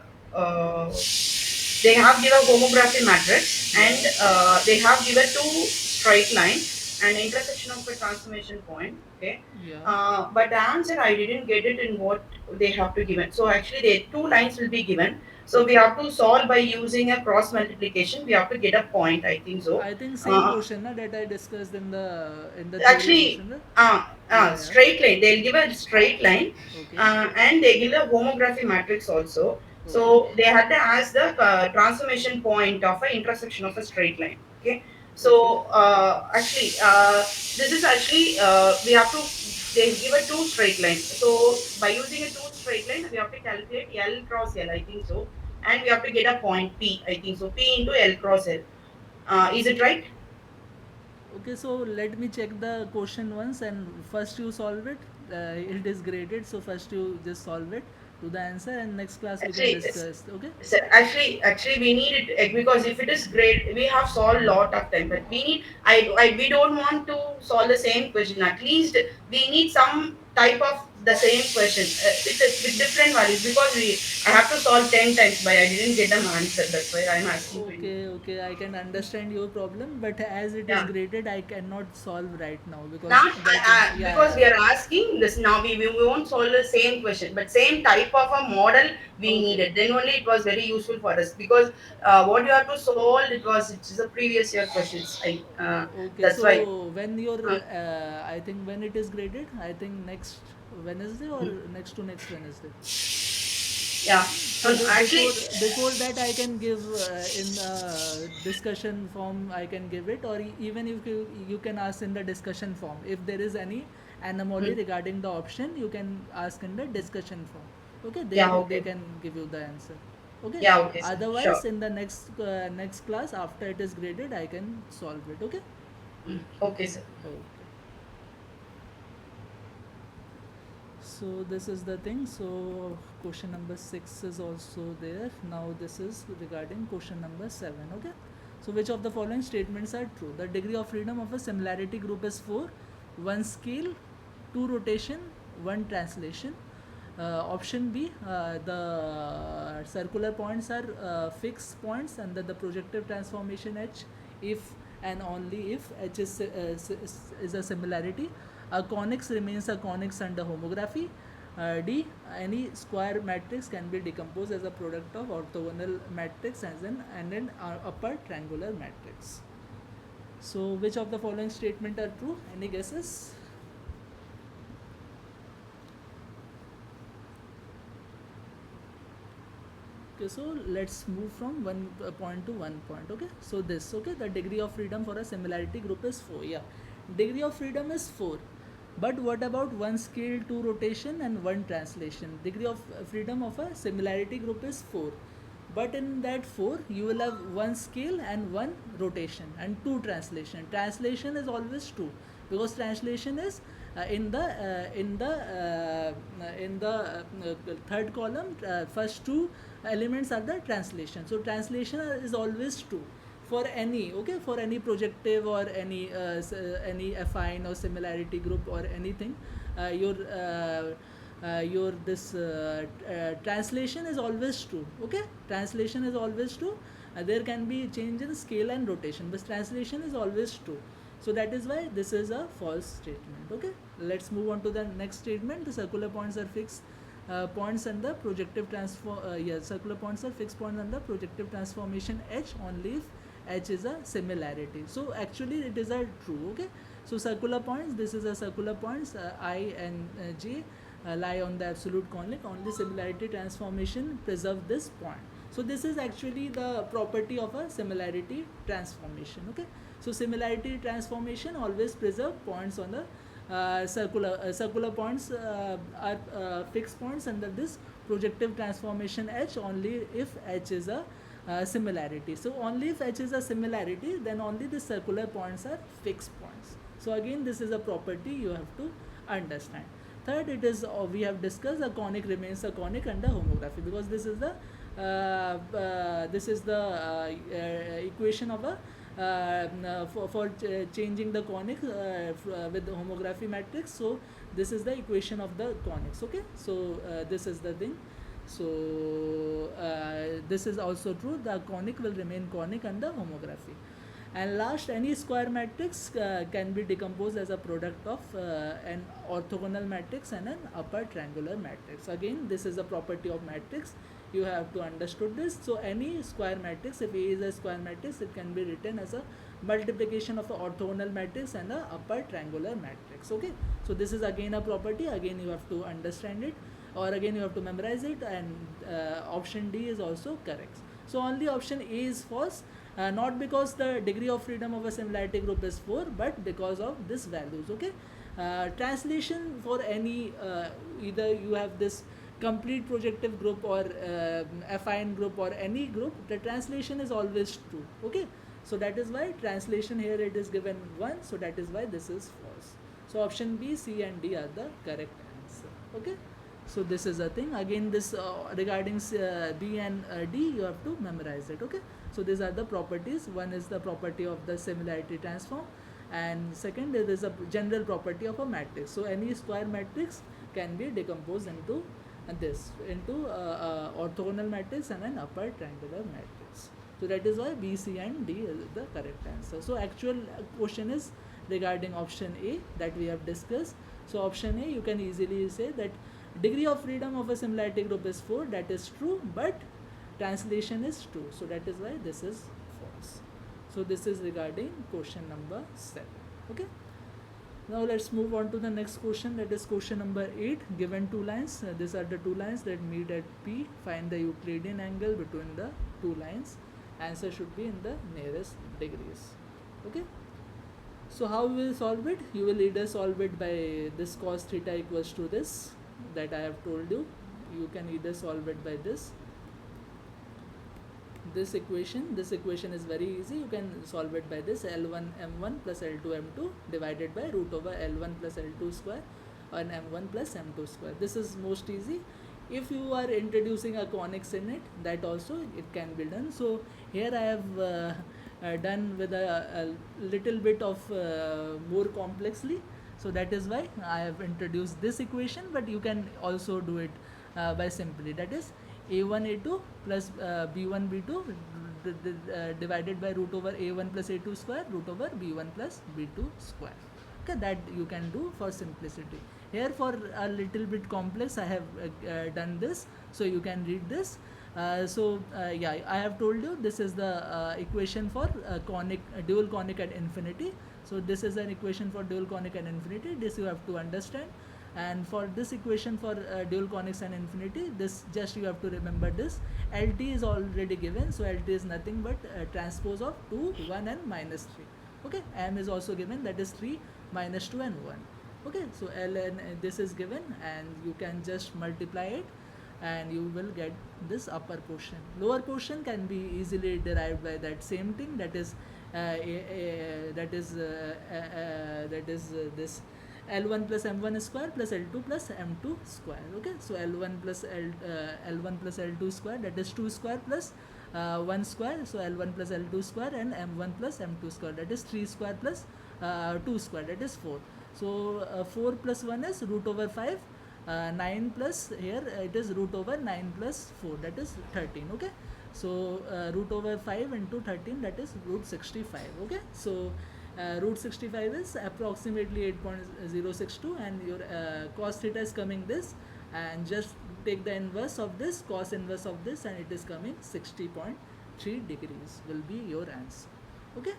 they have given homography matrix and Yeah, they have given two straight line and intersection of a transformation point. Okay, yeah. but the answer I didn't get it in what they have to given. So actually, the two lines will be given. So we Okay. have to solve by using a cross multiplication. We have to get a point. I think so. I think same Uh, question na, that I discussed in the theory Actually, portion. Na? uh, Yeah, straight line. They'll give a straight line, yeah. Okay, and they give a homography matrix also. okay, So they had to ask the transformation point of an intersection of a straight line. Okay. okay, So this is actually we have to. They give a two straight line. So by using a two straight line, we have to calculate L cross L. I think so, and we have to get a point P. I think so. P into L cross L. Is it right? okay. So let me check the question once, and first you solve it. It is graded, so first you just solve it to the answer, and next class we can Actually, discuss. Okay. so actually, we need it because if it is great, we have solved lot of time. But we need, we don't want to solve the same question. At least we need some type of the same question with different values because I have to solve 10 times, but I didn't get an answer. That's why I'm asking to you. Okay, okay, I can understand your problem, but as it is Yeah. graded, I cannot solve right now because Not that, yeah, because we yeah. are asking this now. We won't solve the same question, but same type of a model we Okay, needed. Then only it was very useful for us because what you have to solve it is a previous year questions. okay. That's why. So when your, Uh, I think when it is graded, I think next Wednesday or next to next Wednesday. yeah. So Actually, before that I can give in discussion form I can give it, or even if you can ask in the discussion form if there is any anomaly hmm, regarding the option, you can ask in the discussion form. Okay, yeah. they Okay. can give you the answer. Okay, Yeah. Okay, sir. otherwise Sure. in the next class after it is graded I can solve it. Okay. Okay, sir. Okay. So this is the thing. So question number 6 is also there. Now this is regarding question number 7. Okay. So which of the following statements are true? The degree of freedom of a similarity group is 4. 1 scale, 2 rotation, 1 translation. Option B, the circular points are fixed points under the projective transformation H if and only if H is a similarity. A conics remains a conics under homography. D, any square matrix can be decomposed as a product of orthogonal matrix and an upper triangular matrix. So which of the following statement are true? Any guesses? Okay, so let's move from one point to one point. Okay, so this, okay, the degree of freedom for a similarity group is 4. Yeah, degree of freedom is 4. But what about one scale, 2 rotation, and 1 translation? Degree of freedom of a similarity group is 4. But in that 4, you will have 1 scale and 1 rotation and 2 translation. Translation is always 2, because translation is in the third column. First 2 elements are the translation. So translation is always 2 for any, okay, for any projective or any affine or similarity group or anything. Your this translation is always true. Okay, translation is always true. There can be change in scale and rotation, but translation is always true. So that is why this is a false statement. Okay, let's move on to the next statement. The circular points are fixed points and the projective transform circular points are fixed points and the projective transformation H only if H is a similarity. So actually it is a true. Okay, so circular points, this is a circular points I and J lie on the absolute conic. Only similarity transformation preserve this point. So this is actually the property of a similarity transformation. Okay, so similarity transformation always preserve points on the circular points are fixed points under this projective transformation H only if H is a similarity. So only if H is a similarity, then only the circular points are fixed points. So again, this is a property you have to understand. Third, it is we have discussed a conic remains a conic under homography, because this is the equation of a for changing the conic with the homography matrix. So this is the equation of the conics. Okay, so this is the thing. So this is also true, the conic will remain conic under homography. And last, any square matrix can be decomposed as a product of an orthogonal matrix and an upper triangular matrix. Again, this is a property of matrix, you have to understood this. So any square matrix, if A is a square matrix, it can be written as a multiplication of an orthogonal matrix and a upper triangular matrix. Okay, so this is again a property, again you have to understand it, or again you have to memorize it. And option D is also correct. So only option A is false, not because the degree of freedom of a similarity group is 4, but because of this values. Okay, translation for any either you have this complete projective group or affine group or any group, the translation is always true. Okay, so that is why translation here it is given 1, so that is why this is false. So option B, C and D are the correct answer. Okay, so this is a thing. Again, this regarding B and D, you have to memorize it. Okay, so these are the properties. One is the property of the similarity transform, and second, there is a general property of a matrix. So any square matrix can be decomposed into orthogonal matrix and an upper triangular matrix. So that is why B, C and D is the correct answer. So actual question is regarding option A that we have discussed. So option A, you can easily say that degree of freedom of a similarity group is 4, that is true, but translation is true. So that is why this is false. So this is regarding question number 7. Okay. Now let's move on to the next question, that is question number 8. Given two lines, these are the two lines that meet at P. Find the Euclidean angle between the two lines. Answer should be in the nearest degrees. Okay. So how we will solve it? You will either solve it by this cos theta equals to this that I have told you. You can either solve it by this equation. This equation is very easy. You can solve it by this L1 m1 plus L2 m2 divided by root over L1 plus L2 square and m1 plus m2 square. This is most easy. If you are introducing a conics in it, that also it can be done. So here I have done with a little bit of more complexly. So that is why I have introduced this equation, but you can also do it by simply, that is a1 a2 plus b1 b2 divided by root over a1 plus a2 square root over b1 plus b2 square. Okay, that you can do for simplicity. Here for a little bit complex I have done this, so you can read this. Yeah, I have told you this is the equation for dual conic at infinity. So this is an equation for dual conic at infinity. This you have to understand. And for this equation for dual conics and infinity, this just you have to remember this. LT is already given, so LT is nothing but transpose of 2, 1 and minus 3. Okay, M is also given, that is 3, minus 2 and 1. Okay, so ln this is given, and you can just multiply it and you will get this upper portion. Lower portion can be easily derived by that same thing, that is this L1 plus M1 square plus L2 plus M2 square. Okay, so L1 plus L1 plus L2 square, that is 2 square plus 1 square, so L1 plus L2 square, and M1 plus M2 square, that is 3 square plus 2 square, that is 4. So 4 plus 1 is root over 5, 9 plus here it is root over 9 plus 4, that is 13. Okay, so root over 5 into 13, that is root 65. Okay, so root 65 is approximately 8.062, and your cos theta is coming this, and just take the inverse of this, cos inverse of this, and it is coming 60.3 degrees will be your answer. Okay,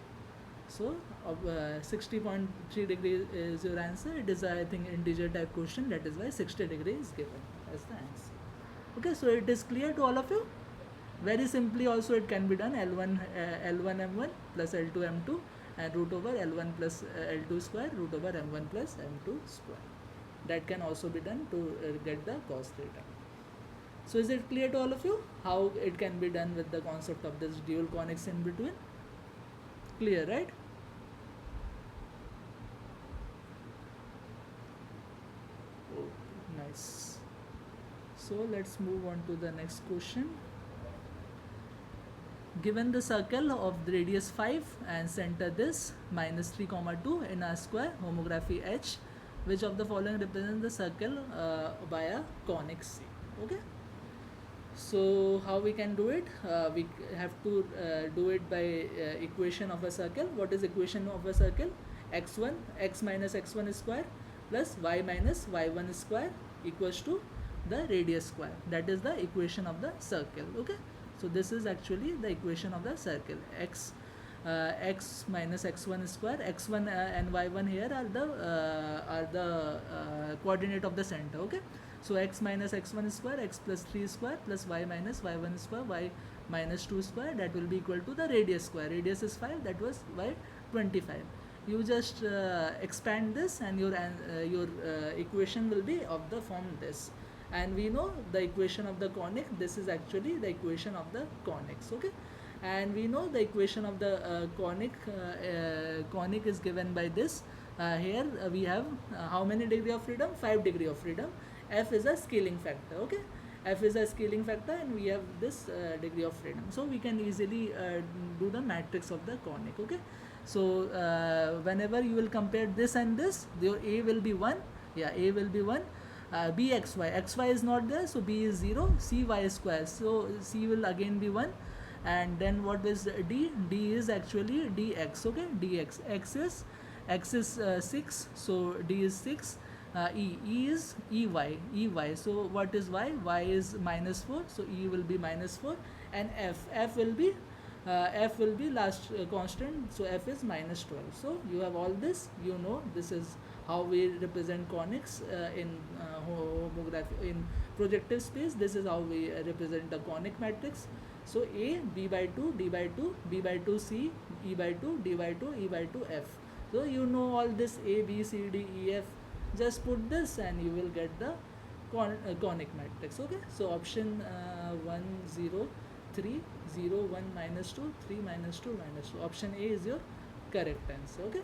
so 60.3 degrees is your answer. It is, I think, integer type question, that is why 60 degrees is given as the answer. Okay, so it is clear to all of you. Very simply also it can be done, L1 M1 plus L2 M2 and root over L1 plus L2 square root over M1 plus M2 square. That can also be done to get the cos theta. So is it clear to all of you how it can be done with the concept of this dual conics in between? Clear, right? Oh, nice. So let's move on to the next question. Given the circle of the radius 5 and center this minus 3 comma 2 in a square homography H, which of the following represents the circle by a conic C? Okay, so how we can do it? We have to do it by equation of a circle. What is equation of a circle? X1 x minus x1 square plus y minus y1 square equals to the radius square. That is the equation of the circle. Okay, so this is actually the equation of the circle. X minus x1 square, x1 and y1 here are the coordinate of the center. Okay, so x minus x1 square, x plus 3 square plus y minus y1 square, y minus 2 square, that will be equal to the radius square. Radius is 5, that was y 25. You just expand this, and your equation will be of the form this. And we know the equation of the conic, this is actually the equation of the conics. Okay, and we know the equation of the conic is given by this. Here we have how many degree of freedom? 5 degree of freedom. F is a scaling factor. Okay, F is a scaling factor, and we have this degree of freedom, so we can easily do the matrix of the conic. Okay, so whenever you will compare this and this, your A will be 1. Yeah, A will be 1. B xy is not there, so B is 0. C y square, so C will again be 1. And then what is D? D is actually dx. Okay, dx. X is 6, so D is 6. E is ey. So what is y? Y is minus 4, so E will be minus 4. And F will be last constant, so F is minus 12. So you have all this, you know, this is how we represent conics in homography, in projective space. This is how we represent the conic matrix. So A, B by 2, D by 2, B by 2, C, E by 2, D by 2, E by 2, F. So you know all this A, B, C, D, E, F. Just put this and you will get the conic matrix. Okay, so option 1, 0, 3, 0, 1, minus 2, 3, minus 2, minus 2. Option A is your correct answer. Okay,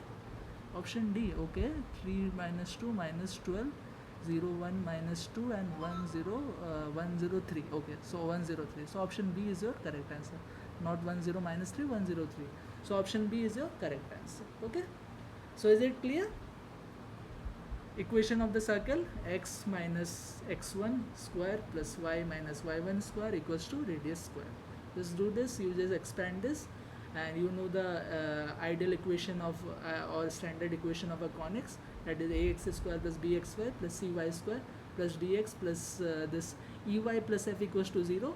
option D. Okay, 3 minus 2 minus 12, 0, 1 minus 2, and 1, 0, 1, 0, 3. Okay, so 1, 0, 3. So option B is your correct answer, not 1, 0 minus 3, 1, 0, 3. So option B is your correct answer. Okay, so is it clear? Equation of the circle: x minus x1 square plus y minus y1 square equals to radius square. Just do this, you just expand this, and you know the ideal equation of or standard equation of a conics, that is ax square plus bx square plus cy square plus dx plus this ey plus f equals to 0.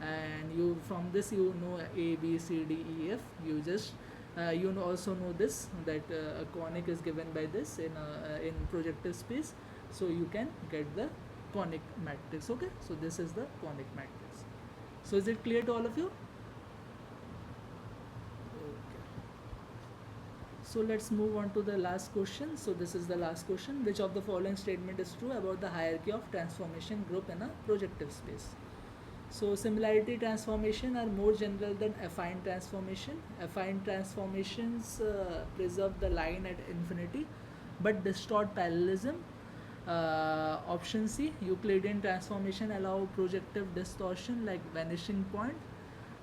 and you from this you know A, B, C, D, E, F. You just also know this, that a conic is given by this in projective space, so you can get the conic matrix. Okay, so this is the conic matrix. So is it clear to all of you? Okay. So let's move on to the last question. So this is the last question. Which of the following statement is true about the hierarchy of transformation group in a projective space? So similarity transformation are more general than affine transformation. Affine transformations preserve the line at infinity but distort parallelism. Option C, Euclidean transformation allow projective distortion like vanishing point.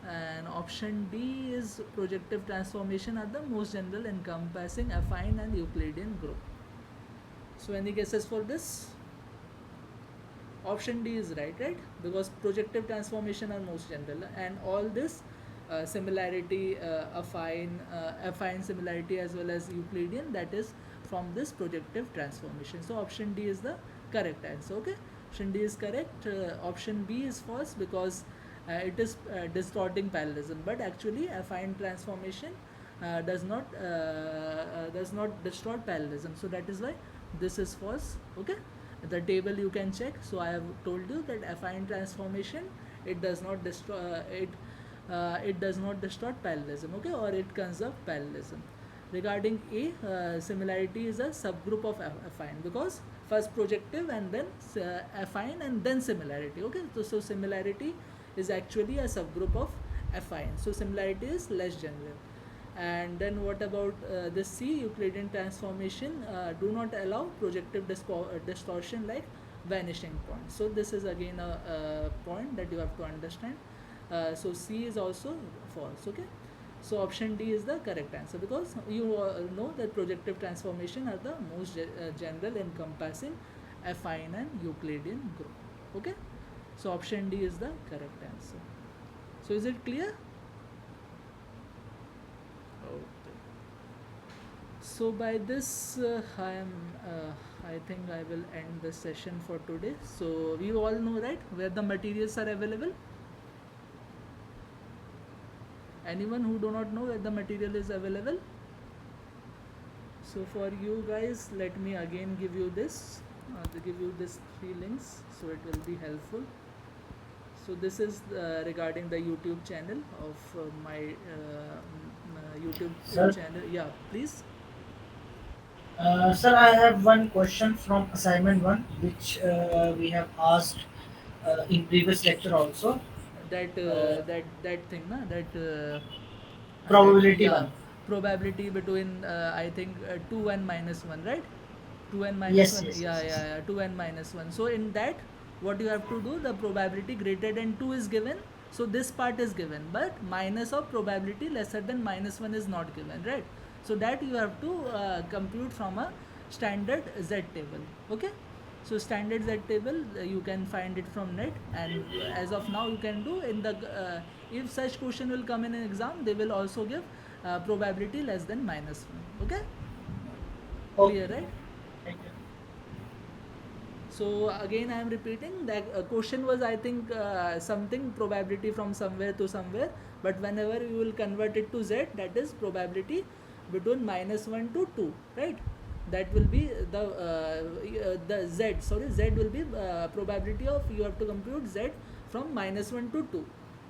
And option D is projective transformation are the most general encompassing affine and Euclidean group. So any guesses for this? Option D is right, because projective transformation are most general, and all this similarity, affine similarity as well as Euclidean, that is from this projective transformation. So option D is the correct answer. Okay, option D is correct. Option B is false because it is distorting parallelism, but actually affine transformation does not distort parallelism. So that is why this is false. Okay, the table you can check. So I have told you that affine transformation, it does not it does not distort parallelism, okay, or it conserve parallelism. Regarding A, similarity is a subgroup of affine, because first projective and then affine and then similarity. Okay, so similarity is actually a subgroup of affine, so similarity is less general. And then what about this C, Euclidean transformation do not allow projective distortion like vanishing point. So this is again a point that you have to understand. So C is also false. Okay, so option D is the correct answer, because you know that projective transformation are the most general encompassing affine and Euclidean group. Okay, so option D is the correct answer. So is it clear? Okay. So by this I think I will end this session for today. So we all know, right, where the materials are available? Anyone who do not know where the material is available? So for you guys, let me again give you this, to give you this 3 links, so it will be helpful. So this is regarding the YouTube channel of my YouTube Sir? channel. Yeah, please. Sir, I have one question from assignment 1, which we have asked in previous lecture also. That Uh, that thing, na, Probability yeah, 1. probability between I think 2 and minus 1, right? 2 and minus Yes, 1, yes, yeah, yes, yes. yeah, yeah, 2 and minus 1. So in that, what you have to do, the probability greater than 2 is given, so this part is given, but minus of probability lesser than minus 1 is not given, right? So that you have to compute from a standard Z table. Okay, so standard Z table, you can find it from net, and as of now you can do in the if such question will come in an exam, they will also give probability less than minus 1. Okay, clear, Okay. right? Thank you. So again I am repeating that question was, I think, something probability from somewhere to somewhere, but whenever you will convert it to Z, that is probability between minus 1 to 2, right? That will be the Z, sorry, Z will be probability of, you have to compute Z from minus 1 to 2.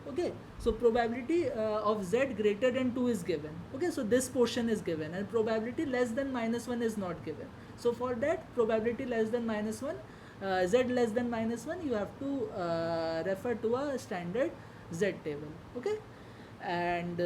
Okay, so probability of Z greater than 2 is given. Okay, so this portion is given, and probability less than minus 1 is not given. So for that, probability less than minus 1, Z less than minus 1, you have to refer to a standard Z table. Okay, and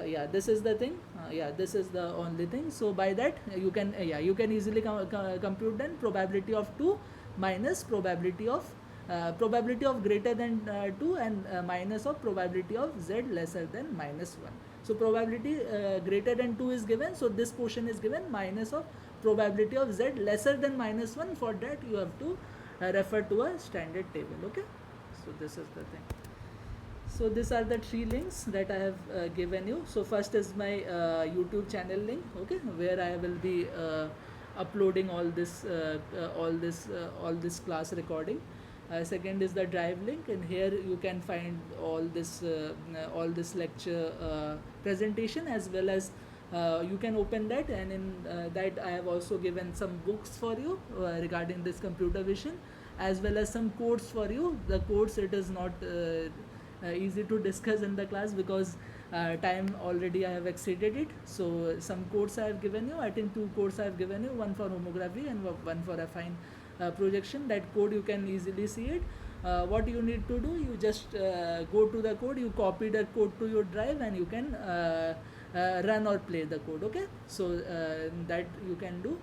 yeah, this is the thing, yeah, this is the only thing. So by that you can you can easily compute then probability of 2 minus probability of greater than 2 and minus of probability of Z lesser than minus 1. So probability greater than 2 is given, so this portion is given, minus of probability of Z lesser than minus 1. For that you have to refer to a standard table. Okay, so this is the thing. So these are the 3 links that I have given you. So first is my YouTube channel link, okay, where I will be uploading all this class recording. Second is the drive link, and here you can find all this lecture presentation, as well as you can open that, and in that I have also given some books for you regarding this computer vision, as well as some codes for you. The codes, it is not easy to discuss in the class, because time already I have exceeded it. So some codes I have given you. I think 2 codes I have given you, one for homography and one for affine projection. That code you can easily see it. What you need to do, you just go to the code, you copy the code to your drive, and you can run or play the code. Okay, so that you can do.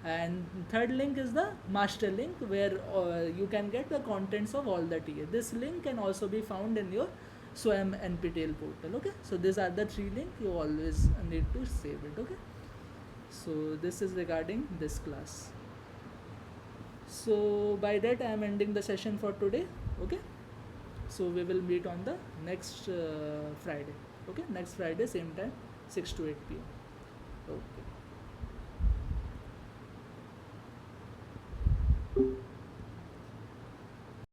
And third link is the master link, where you can get the contents of all the TA. This link can also be found in your SWAM NPTEL portal. Okay, so these are the 3 links. You always need to save it. Okay, so this is regarding this class. So by that I am ending the session for today. Okay, so we will meet on the next Friday. Okay, next Friday, same time, 6 to 8 p.m. Okay.